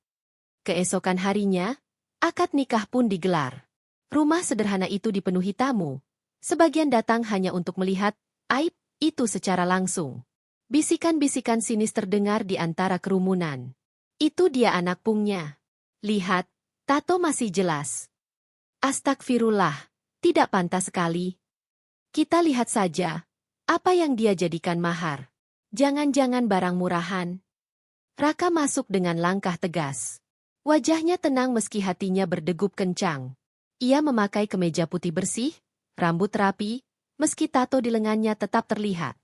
Keesokan harinya, akad nikah pun digelar. Rumah sederhana itu dipenuhi tamu. Sebagian datang hanya untuk melihat aib itu secara langsung. Bisikan-bisikan sinis terdengar di antara kerumunan. Itu dia anak pungnya. Lihat, tato masih jelas. Astagfirullah, tidak pantas sekali. Kita lihat saja, apa yang dia jadikan mahar. Jangan-jangan barang murahan. Raka masuk dengan langkah tegas. Wajahnya tenang meski hatinya berdegup kencang. Ia memakai kemeja putih bersih, rambut rapi, meski tato di lengannya tetap terlihat.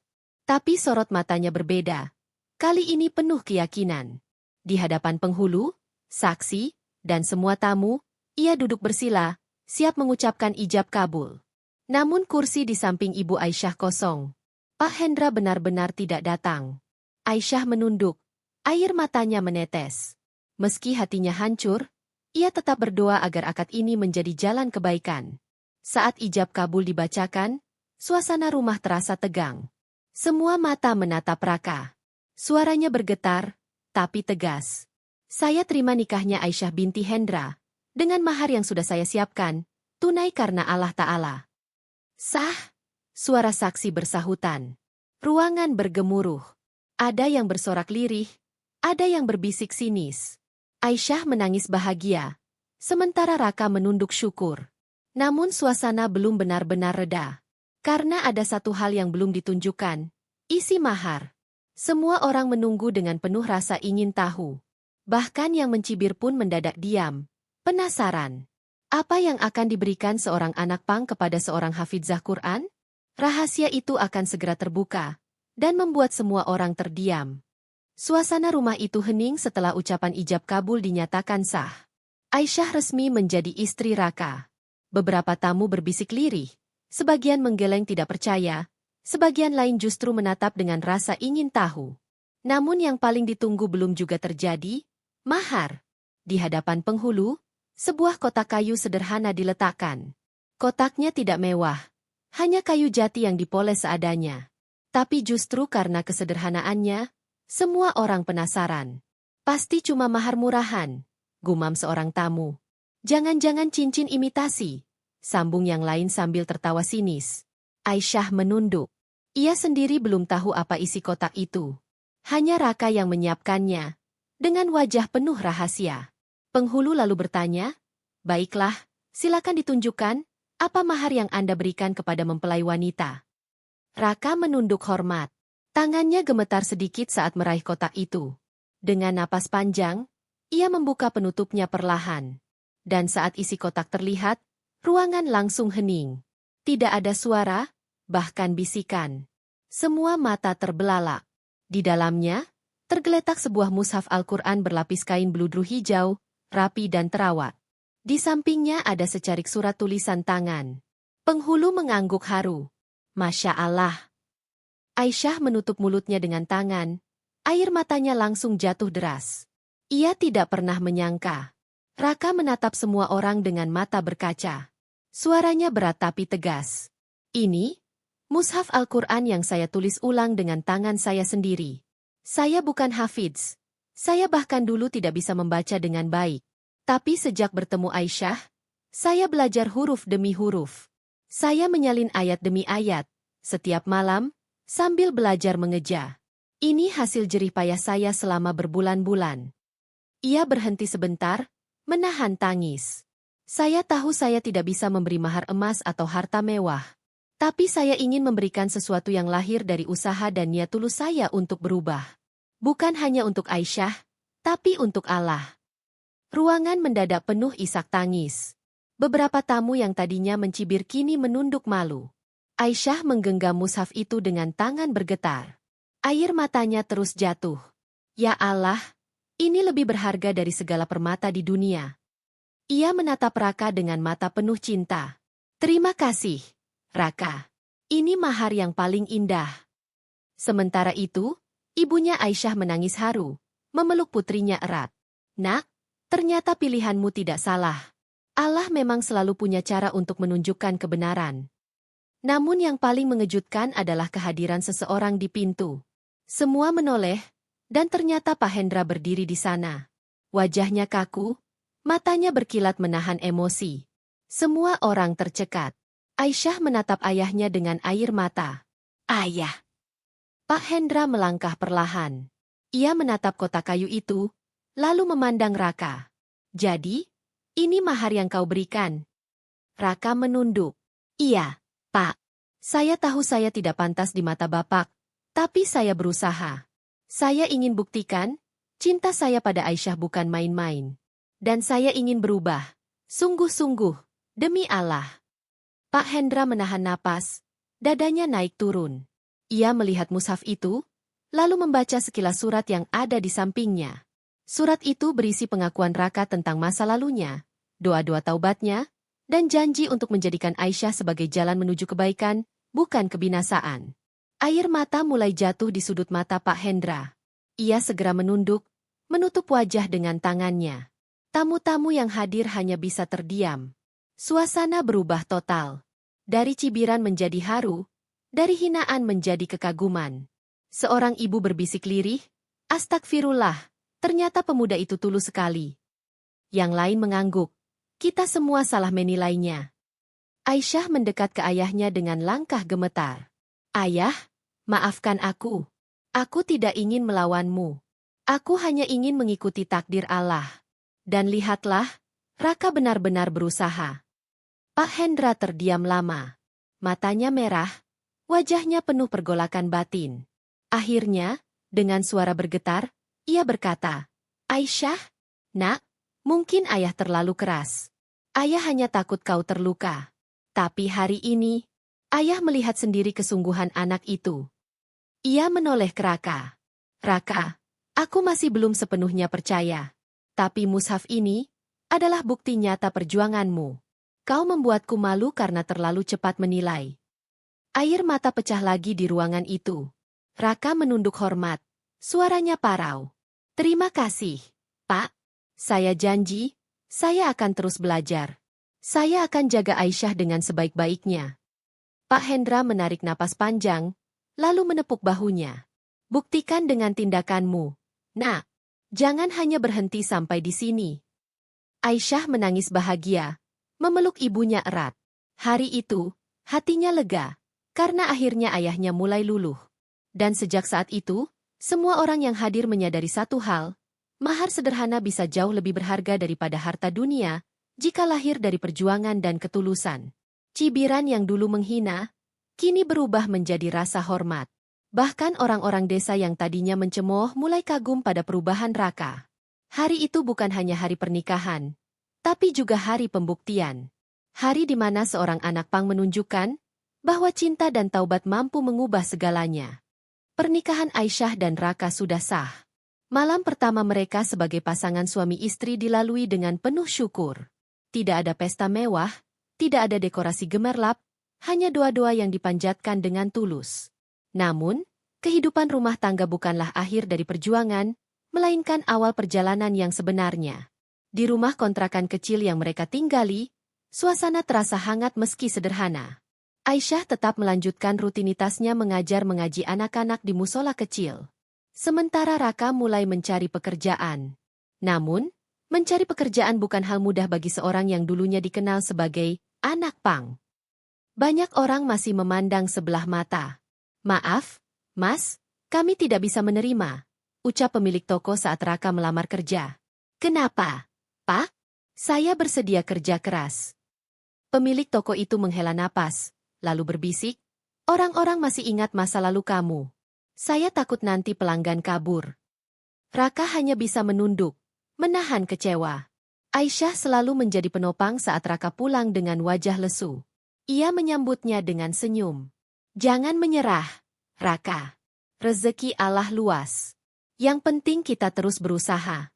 Tapi sorot matanya berbeda. Kali ini penuh keyakinan. Di hadapan penghulu, saksi, dan semua tamu, ia duduk bersila, siap mengucapkan ijab kabul. Namun kursi di samping Ibu Aisyah kosong. Pak Hendra benar-benar tidak datang. Aisyah menunduk, air matanya menetes. Meski hatinya hancur, ia tetap berdoa agar akad ini menjadi jalan kebaikan. Saat ijab kabul dibacakan, suasana rumah terasa tegang. Semua mata menatap Raka. Suaranya bergetar, tapi tegas. Saya terima nikahnya Aisyah binti Hendra, dengan mahar yang sudah saya siapkan, tunai karena Allah Ta'ala. Sah, suara saksi bersahutan. Ruangan bergemuruh. Ada yang bersorak lirih, ada yang berbisik sinis. Aisyah menangis bahagia, sementara Raka menunduk syukur. Namun suasana belum benar-benar reda. Karena ada satu hal yang belum ditunjukkan, isi mahar. Semua orang menunggu dengan penuh rasa ingin tahu. Bahkan yang mencibir pun mendadak diam. Penasaran. Apa yang akan diberikan seorang anak pang kepada seorang hafizah Quran? Rahasia itu akan segera terbuka, dan membuat semua orang terdiam. Suasana rumah itu hening setelah ucapan ijab kabul dinyatakan sah. Aisyah resmi menjadi istri Raka. Beberapa tamu berbisik lirih, sebagian menggeleng tidak percaya, sebagian lain justru menatap dengan rasa ingin tahu. Namun yang paling ditunggu belum juga terjadi, mahar. Di hadapan penghulu, sebuah kotak kayu sederhana diletakkan. Kotaknya tidak mewah, hanya kayu jati yang dipoles seadanya. Tapi justru karena kesederhanaannya, semua orang penasaran. Pasti cuma mahar murahan, gumam seorang tamu. Jangan-jangan cincin imitasi, sambung yang lain sambil tertawa sinis. Aisyah menunduk. Ia sendiri belum tahu apa isi kotak itu. Hanya Raka yang menyiapkannya, dengan wajah penuh rahasia. Penghulu lalu bertanya, "Baiklah, silakan ditunjukkan, apa mahar yang Anda berikan kepada mempelai wanita?" Raka menunduk hormat. Tangannya gemetar sedikit saat meraih kotak itu. Dengan napas panjang, ia membuka penutupnya perlahan. Dan saat isi kotak terlihat, ruangan langsung hening. Tidak ada suara, bahkan bisikan. Semua mata terbelalak. Di dalamnya, tergeletak sebuah mushaf Al-Quran berlapis kain beludru hijau, rapi dan terawat. Di sampingnya ada secarik surat tulisan tangan. Penghulu mengangguk haru. Masya Allah. Aisyah menutup mulutnya dengan tangan. Air matanya langsung jatuh deras. Ia tidak pernah menyangka. Raka menatap semua orang dengan mata berkaca. Suaranya berat tapi tegas. Ini, mushaf Al-Quran yang saya tulis ulang dengan tangan saya sendiri. Saya bukan hafiz. Saya bahkan dulu tidak bisa membaca dengan baik. Tapi sejak bertemu Aisyah, saya belajar huruf demi huruf. Saya menyalin ayat demi ayat, setiap malam, sambil belajar mengeja. Ini hasil jerih payah saya selama berbulan-bulan. Ia berhenti sebentar, menahan tangis. Saya tahu saya tidak bisa memberi mahar emas atau harta mewah. Tapi saya ingin memberikan sesuatu yang lahir dari usaha dan niat tulus saya untuk berubah. Bukan hanya untuk Aisyah, tapi untuk Allah. Ruangan mendadak penuh isak tangis. Beberapa tamu yang tadinya mencibir kini menunduk malu. Aisyah menggenggam mushaf itu dengan tangan bergetar. Air matanya terus jatuh. Ya Allah, ini lebih berharga dari segala permata di dunia. Ia menatap Raka dengan mata penuh cinta. Terima kasih, Raka. Ini mahar yang paling indah. Sementara itu, ibunya Aisyah menangis haru, memeluk putrinya erat. Nak, ternyata pilihanmu tidak salah. Allah memang selalu punya cara untuk menunjukkan kebenaran. Namun yang paling mengejutkan adalah kehadiran seseorang di pintu. Semua menoleh, dan ternyata Pak Hendra berdiri di sana. Wajahnya kaku, matanya berkilat menahan emosi. Semua orang tercekat. Aisyah menatap ayahnya dengan air mata. Ayah. Pak Hendra melangkah perlahan. Ia menatap kotak kayu itu, lalu memandang Raka. Jadi, ini mahar yang kau berikan. Raka menunduk. Iya. Pak, saya tahu saya tidak pantas di mata Bapak, tapi saya berusaha. Saya ingin buktikan, cinta saya pada Aisyah bukan main-main. Dan saya ingin berubah. Sungguh-sungguh, demi Allah. Pak Hendra menahan napas, dadanya naik turun. Ia melihat mushaf itu, lalu membaca sekilas surat yang ada di sampingnya. Surat itu berisi pengakuan Raka tentang masa lalunya, doa-doa taubatnya, dan janji untuk menjadikan Aisyah sebagai jalan menuju kebaikan, bukan kebinasaan. Air mata mulai jatuh di sudut mata Pak Hendra. Ia segera menunduk, menutup wajah dengan tangannya. Tamu-tamu yang hadir hanya bisa terdiam. Suasana berubah total. Dari cibiran menjadi haru, dari hinaan menjadi kekaguman. Seorang ibu berbisik lirih, "Astagfirullah, ternyata pemuda itu tulus sekali." Yang lain mengangguk. Kita semua salah menilainya. Aisyah mendekat ke ayahnya dengan langkah gemetar. Ayah, maafkan aku. Aku tidak ingin melawanmu. Aku hanya ingin mengikuti takdir Allah. Dan lihatlah, Raka benar-benar berusaha. Pak Hendra terdiam lama. Matanya merah, wajahnya penuh pergolakan batin. Akhirnya, Dengan suara bergetar, ia berkata, Aisyah, nak, mungkin ayah terlalu keras. Ayah hanya takut kau terluka. Tapi hari ini, ayah melihat sendiri kesungguhan anak itu. Ia menoleh ke Raka. Raka, aku masih belum sepenuhnya percaya. Tapi mushaf ini adalah bukti nyata perjuanganmu. Kau membuatku malu karena terlalu cepat menilai. Air mata pecah lagi di ruangan itu. Raka menunduk hormat. Suaranya parau. Terima kasih, Pak. Saya janji, saya akan terus belajar. Saya akan jaga Aisyah dengan sebaik-baiknya. Pak Hendra menarik napas panjang, lalu menepuk bahunya. Buktikan dengan tindakanmu. Nak, jangan hanya berhenti sampai di sini. Aisyah menangis bahagia, memeluk ibunya erat. Hari itu, hatinya lega, karena akhirnya ayahnya mulai luluh. Dan sejak saat itu, semua orang yang hadir menyadari satu hal, mahar sederhana bisa jauh lebih berharga daripada harta dunia, jika lahir dari perjuangan dan ketulusan. Cibiran yang dulu menghina, kini berubah menjadi rasa hormat. Bahkan orang-orang desa yang tadinya mencemooh mulai kagum pada perubahan Raka. Hari itu bukan hanya hari pernikahan, tapi juga hari pembuktian. Hari di mana seorang anak pang menunjukkan bahwa cinta dan taubat mampu mengubah segalanya. Pernikahan Aisyah dan Raka sudah sah. Malam pertama mereka sebagai pasangan suami istri dilalui dengan penuh syukur. Tidak ada pesta mewah, tidak ada dekorasi gemerlap, hanya doa-doa yang dipanjatkan dengan tulus. Namun, kehidupan rumah tangga bukanlah akhir dari perjuangan, melainkan awal perjalanan yang sebenarnya. Di rumah kontrakan kecil yang mereka tinggali, suasana terasa hangat meski sederhana. Aisyah tetap melanjutkan rutinitasnya mengaji anak-anak di musola kecil. Sementara Raka mulai mencari pekerjaan. Namun, mencari pekerjaan bukan hal mudah bagi seorang yang dulunya dikenal sebagai anak pang. Banyak orang masih memandang sebelah mata. Maaf, Mas, kami tidak bisa menerima, ucap pemilik toko saat Raka melamar kerja. Kenapa, Pak? Saya bersedia kerja keras. Pemilik toko itu menghela napas, lalu berbisik, orang-orang masih ingat masa lalu kamu. Saya takut nanti pelanggan kabur. Raka hanya bisa menunduk, menahan kecewa. Aisyah selalu menjadi penopang saat Raka pulang dengan wajah lesu. Ia menyambutnya dengan senyum. Jangan menyerah, Raka. Rezeki Allah luas. Yang penting kita terus berusaha.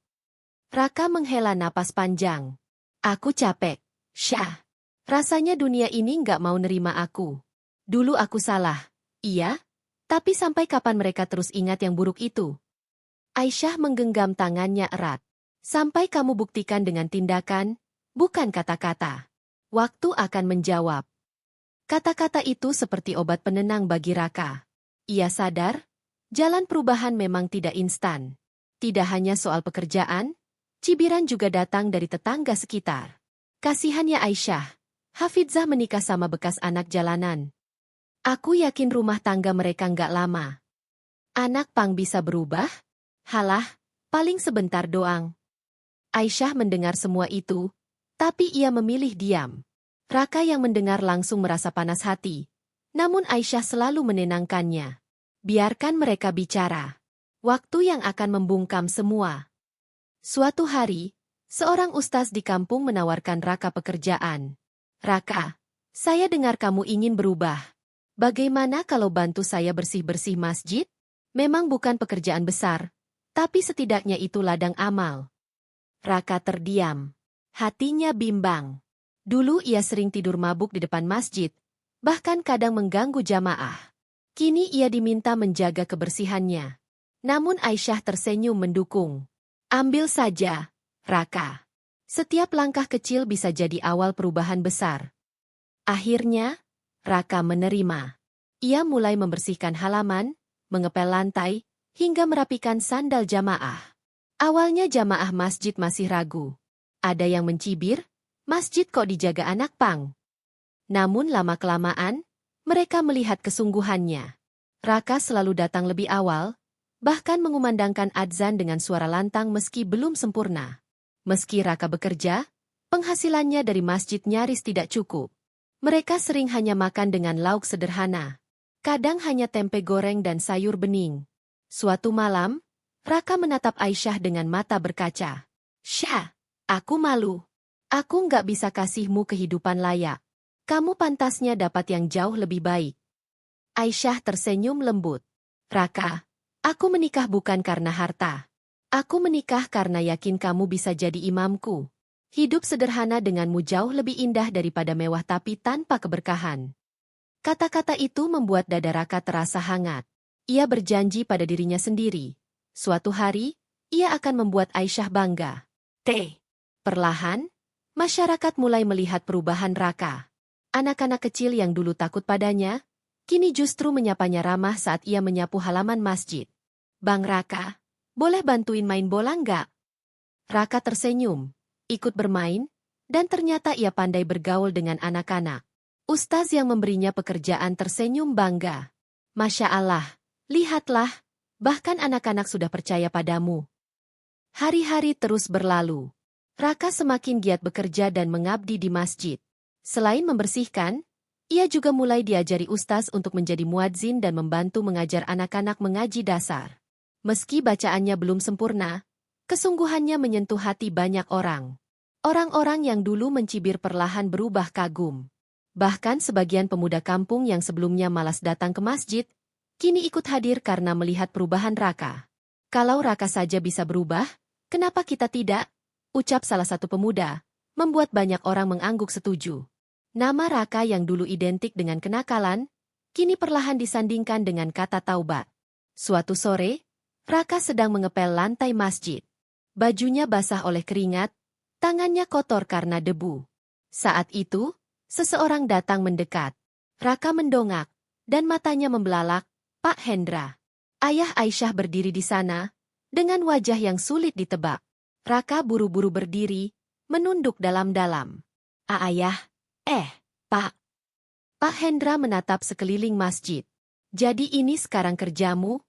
Raka menghela napas panjang. Aku capek, Syah. Rasanya dunia ini nggak mau nerima aku. Dulu aku salah. Iya, tapi sampai kapan mereka terus ingat yang buruk itu? Aisyah menggenggam tangannya erat. Sampai kamu buktikan dengan tindakan, bukan kata-kata. Waktu akan menjawab. Kata-kata itu seperti obat penenang bagi Raka. Ia sadar, jalan perubahan memang tidak instan. Tidak hanya soal pekerjaan, cibiran juga datang dari tetangga sekitar. Kasihannya Aisyah. Hafizah menikah sama bekas anak jalanan. Aku yakin rumah tangga mereka nggak lama. Anak pang bisa berubah? Halah, paling sebentar doang. Aisyah mendengar semua itu, tapi ia memilih diam. Raka yang mendengar langsung merasa panas hati. Namun Aisyah selalu menenangkannya. Biarkan mereka bicara. Waktu yang akan membungkam semua. Suatu hari, seorang ustaz di kampung menawarkan Raka pekerjaan. Raka, saya dengar kamu ingin berubah. Bagaimana kalau bantu saya bersih-bersih masjid? Memang bukan pekerjaan besar, tapi setidaknya itu ladang amal. Raka terdiam. Hatinya bimbang. Dulu ia sering tidur mabuk di depan masjid, bahkan kadang mengganggu jamaah. Kini ia diminta menjaga kebersihannya. Namun Aisyah tersenyum mendukung. Ambil saja, Raka. Setiap langkah kecil bisa jadi awal perubahan besar. Akhirnya, Raka menerima. Ia mulai membersihkan halaman, mengepel lantai, hingga merapikan sandal jamaah. Awalnya jamaah masjid masih ragu. Ada yang mencibir, masjid kok dijaga anak pang. Namun lama-kelamaan, mereka melihat kesungguhannya. Raka selalu datang lebih awal, bahkan mengumandangkan adzan dengan suara lantang meski belum sempurna. Meski Raka bekerja, penghasilannya dari masjid nyaris tidak cukup. Mereka sering hanya makan dengan lauk sederhana. Kadang hanya tempe goreng dan sayur bening. Suatu malam, Raka menatap Aisyah dengan mata berkaca. Syah, aku malu. Aku nggak bisa kasihmu kehidupan layak. Kamu pantasnya dapat yang jauh lebih baik. Aisyah tersenyum lembut. Raka, aku menikah bukan karena harta. Aku menikah karena yakin kamu bisa jadi imamku. Hidup sederhana denganmu jauh lebih indah daripada mewah tapi tanpa keberkahan. Kata-kata itu membuat dada Raka terasa hangat. Ia berjanji pada dirinya sendiri. Suatu hari, ia akan membuat Aisyah bangga. Perlahan, masyarakat mulai melihat perubahan Raka. Anak-anak kecil yang dulu takut padanya, kini justru menyapanya ramah saat ia menyapu halaman masjid. Bang Raka, boleh bantuin main bola nggak? Raka tersenyum, ikut bermain, dan ternyata ia pandai bergaul dengan anak-anak. Ustaz yang memberinya pekerjaan tersenyum bangga. Masya Allah, lihatlah, bahkan anak-anak sudah percaya padamu. Hari-hari terus berlalu. Raka semakin giat bekerja dan mengabdi di masjid. Selain membersihkan, ia juga mulai diajari ustaz untuk menjadi muadzin dan membantu mengajar anak-anak mengaji dasar. Meski bacaannya belum sempurna, kesungguhannya menyentuh hati banyak orang. Orang-orang yang dulu mencibir perlahan berubah kagum. Bahkan sebagian pemuda kampung yang sebelumnya malas datang ke masjid, kini ikut hadir karena melihat perubahan Raka. Kalau Raka saja bisa berubah, kenapa kita tidak? Ucap salah satu pemuda, membuat banyak orang mengangguk setuju. Nama Raka yang dulu identik dengan kenakalan, kini perlahan disandingkan dengan kata taubat. Suatu sore, Raka sedang mengepel lantai masjid. Bajunya basah oleh keringat, tangannya kotor karena debu. Saat itu, seseorang datang mendekat. Raka mendongak, dan matanya membelalak. Pak Hendra. Ayah Aisyah berdiri di sana, dengan wajah yang sulit ditebak. Raka buru-buru berdiri, menunduk dalam-dalam. Ayah, Pak. Pak Hendra menatap sekeliling masjid. Jadi ini sekarang kerjamu?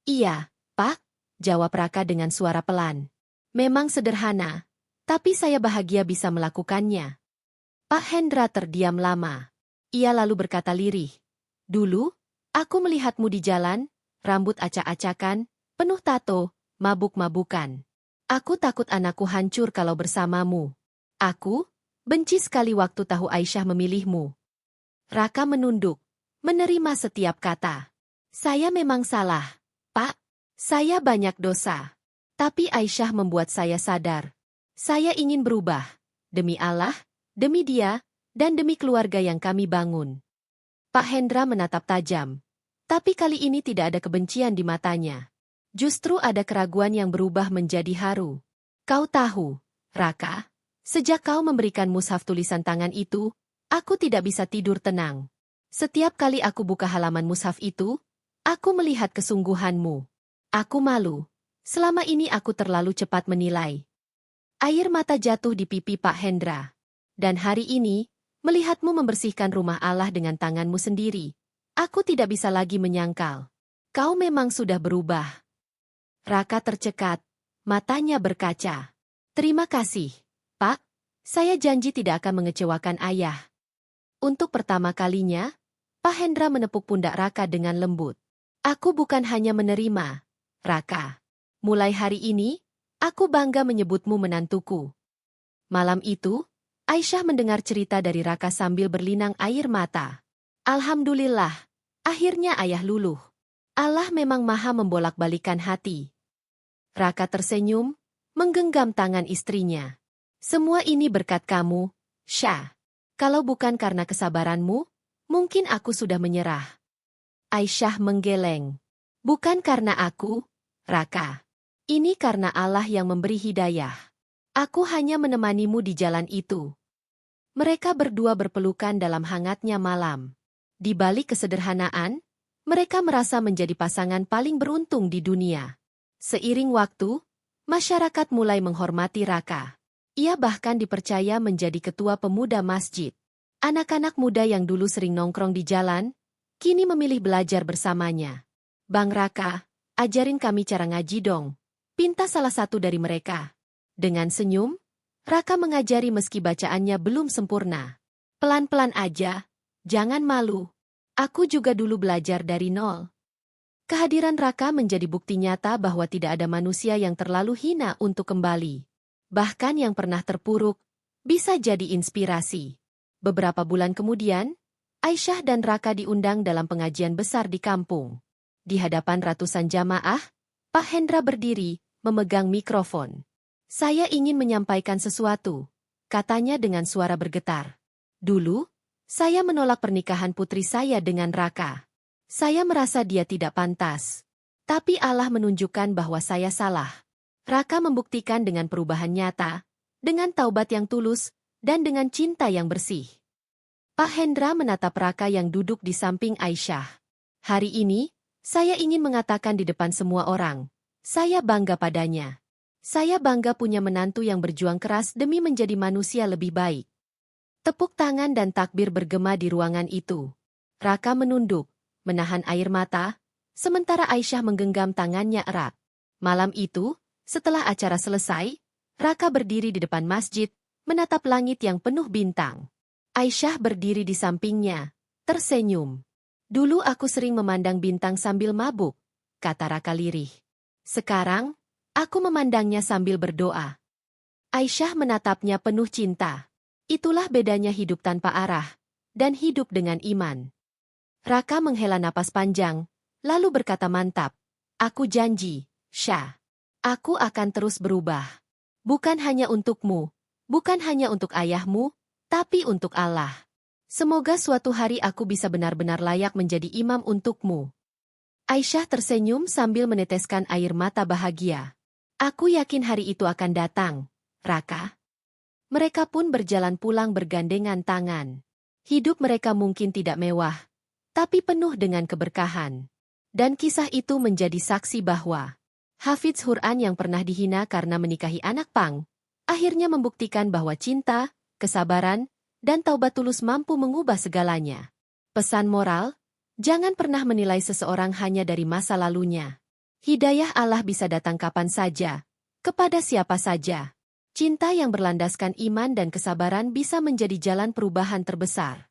Iya, Pak, jawab Raka dengan suara pelan. Memang sederhana, tapi saya bahagia bisa melakukannya. Pak Hendra terdiam lama. Ia lalu berkata lirih. Dulu, aku melihatmu di jalan, rambut acak-acakan, penuh tato, mabuk-mabukan. Aku takut anakku hancur kalau bersamamu. Aku benci sekali waktu tahu Aisyah memilihmu. Raka menunduk, menerima setiap kata. Saya memang salah, Pak. Saya banyak dosa. Tapi Aisyah membuat saya sadar. Saya ingin berubah. Demi Allah, demi dia, dan demi keluarga yang kami bangun. Pak Hendra menatap tajam. Tapi kali ini tidak ada kebencian di matanya. Justru ada keraguan yang berubah menjadi haru. Kau tahu, Raka, sejak kau memberikan mushaf tulisan tangan itu, aku tidak bisa tidur tenang. Setiap kali aku buka halaman mushaf itu, aku melihat kesungguhanmu. Aku malu. Selama ini aku terlalu cepat menilai. Air mata jatuh di pipi Pak Hendra. Dan hari ini, melihatmu membersihkan rumah Allah dengan tanganmu sendiri, aku tidak bisa lagi menyangkal. Kau memang sudah berubah. Raka tercekat, matanya berkaca. Terima kasih, Pak. Saya janji tidak akan mengecewakan ayah. Untuk pertama kalinya, Pak Hendra menepuk pundak Raka dengan lembut. Aku bukan hanya menerima, Raka. Mulai hari ini, aku bangga menyebutmu menantuku. Malam itu, Aisyah mendengar cerita dari Raka sambil berlinang air mata. Alhamdulillah, akhirnya ayah luluh. Allah memang maha membolak-balikan hati. Raka tersenyum, menggenggam tangan istrinya. Semua ini berkat kamu, Syah. Kalau bukan karena kesabaranmu, mungkin aku sudah menyerah. Aisyah menggeleng. Bukan karena aku, Raka. Ini karena Allah yang memberi hidayah. Aku hanya menemanimu di jalan itu. Mereka berdua berpelukan dalam hangatnya malam. Di balik kesederhanaan, mereka merasa menjadi pasangan paling beruntung di dunia. Seiring waktu, masyarakat mulai menghormati Raka. Ia bahkan dipercaya menjadi ketua pemuda masjid. Anak-anak muda yang dulu sering nongkrong di jalan, kini memilih belajar bersamanya. Bang Raka, ajarin kami cara ngaji dong, pinta salah satu dari mereka. Dengan senyum, Raka mengajari meski bacaannya belum sempurna. Pelan-pelan aja, jangan malu. Aku juga dulu belajar dari nol. Kehadiran Raka menjadi bukti nyata bahwa tidak ada manusia yang terlalu hina untuk kembali. Bahkan yang pernah terpuruk, bisa jadi inspirasi. Beberapa bulan kemudian, Aisyah dan Raka diundang dalam pengajian besar di kampung. Di hadapan ratusan jamaah, Pak Hendra berdiri, memegang mikrofon. "Saya ingin menyampaikan sesuatu," katanya dengan suara bergetar. "Dulu, saya menolak pernikahan putri saya dengan Raka. Saya merasa dia tidak pantas. Tapi Allah menunjukkan bahwa saya salah. Raka membuktikan dengan perubahan nyata, dengan taubat yang tulus, dan dengan cinta yang bersih." Pak Hendra menatap Raka yang duduk di samping Aisyah. "Hari ini, saya ingin mengatakan di depan semua orang, saya bangga padanya. Saya bangga punya menantu yang berjuang keras demi menjadi manusia lebih baik." Tepuk tangan dan takbir bergema di ruangan itu. Raka menunduk, menahan air mata, sementara Aisyah menggenggam tangannya erat. Malam itu, setelah acara selesai, Raka berdiri di depan masjid, menatap langit yang penuh bintang. Aisyah berdiri di sampingnya, tersenyum. "Dulu aku sering memandang bintang sambil mabuk," kata Raka lirih. "Sekarang, aku memandangnya sambil berdoa." Aisyah menatapnya penuh cinta. Itulah bedanya hidup tanpa arah, dan hidup dengan iman. Raka menghela napas panjang, lalu berkata mantap, "Aku janji, Syah. Aku akan terus berubah. Bukan hanya untukmu, bukan hanya untuk ayahmu, tapi untuk Allah. Semoga suatu hari aku bisa benar-benar layak menjadi imam untukmu." Aisyah tersenyum sambil meneteskan air mata bahagia. "Aku yakin hari itu akan datang, Raka." Mereka pun berjalan pulang bergandengan tangan. Hidup mereka mungkin tidak mewah, tapi penuh dengan keberkahan. Dan kisah itu menjadi saksi bahwa Hafidz Quran yang pernah dihina karena menikahi anak pang, akhirnya membuktikan bahwa cinta, kesabaran, dan taubat tulus mampu mengubah segalanya. Pesan moral, jangan pernah menilai seseorang hanya dari masa lalunya. Hidayah Allah bisa datang kapan saja, kepada siapa saja. Cinta yang berlandaskan iman dan kesabaran bisa menjadi jalan perubahan terbesar.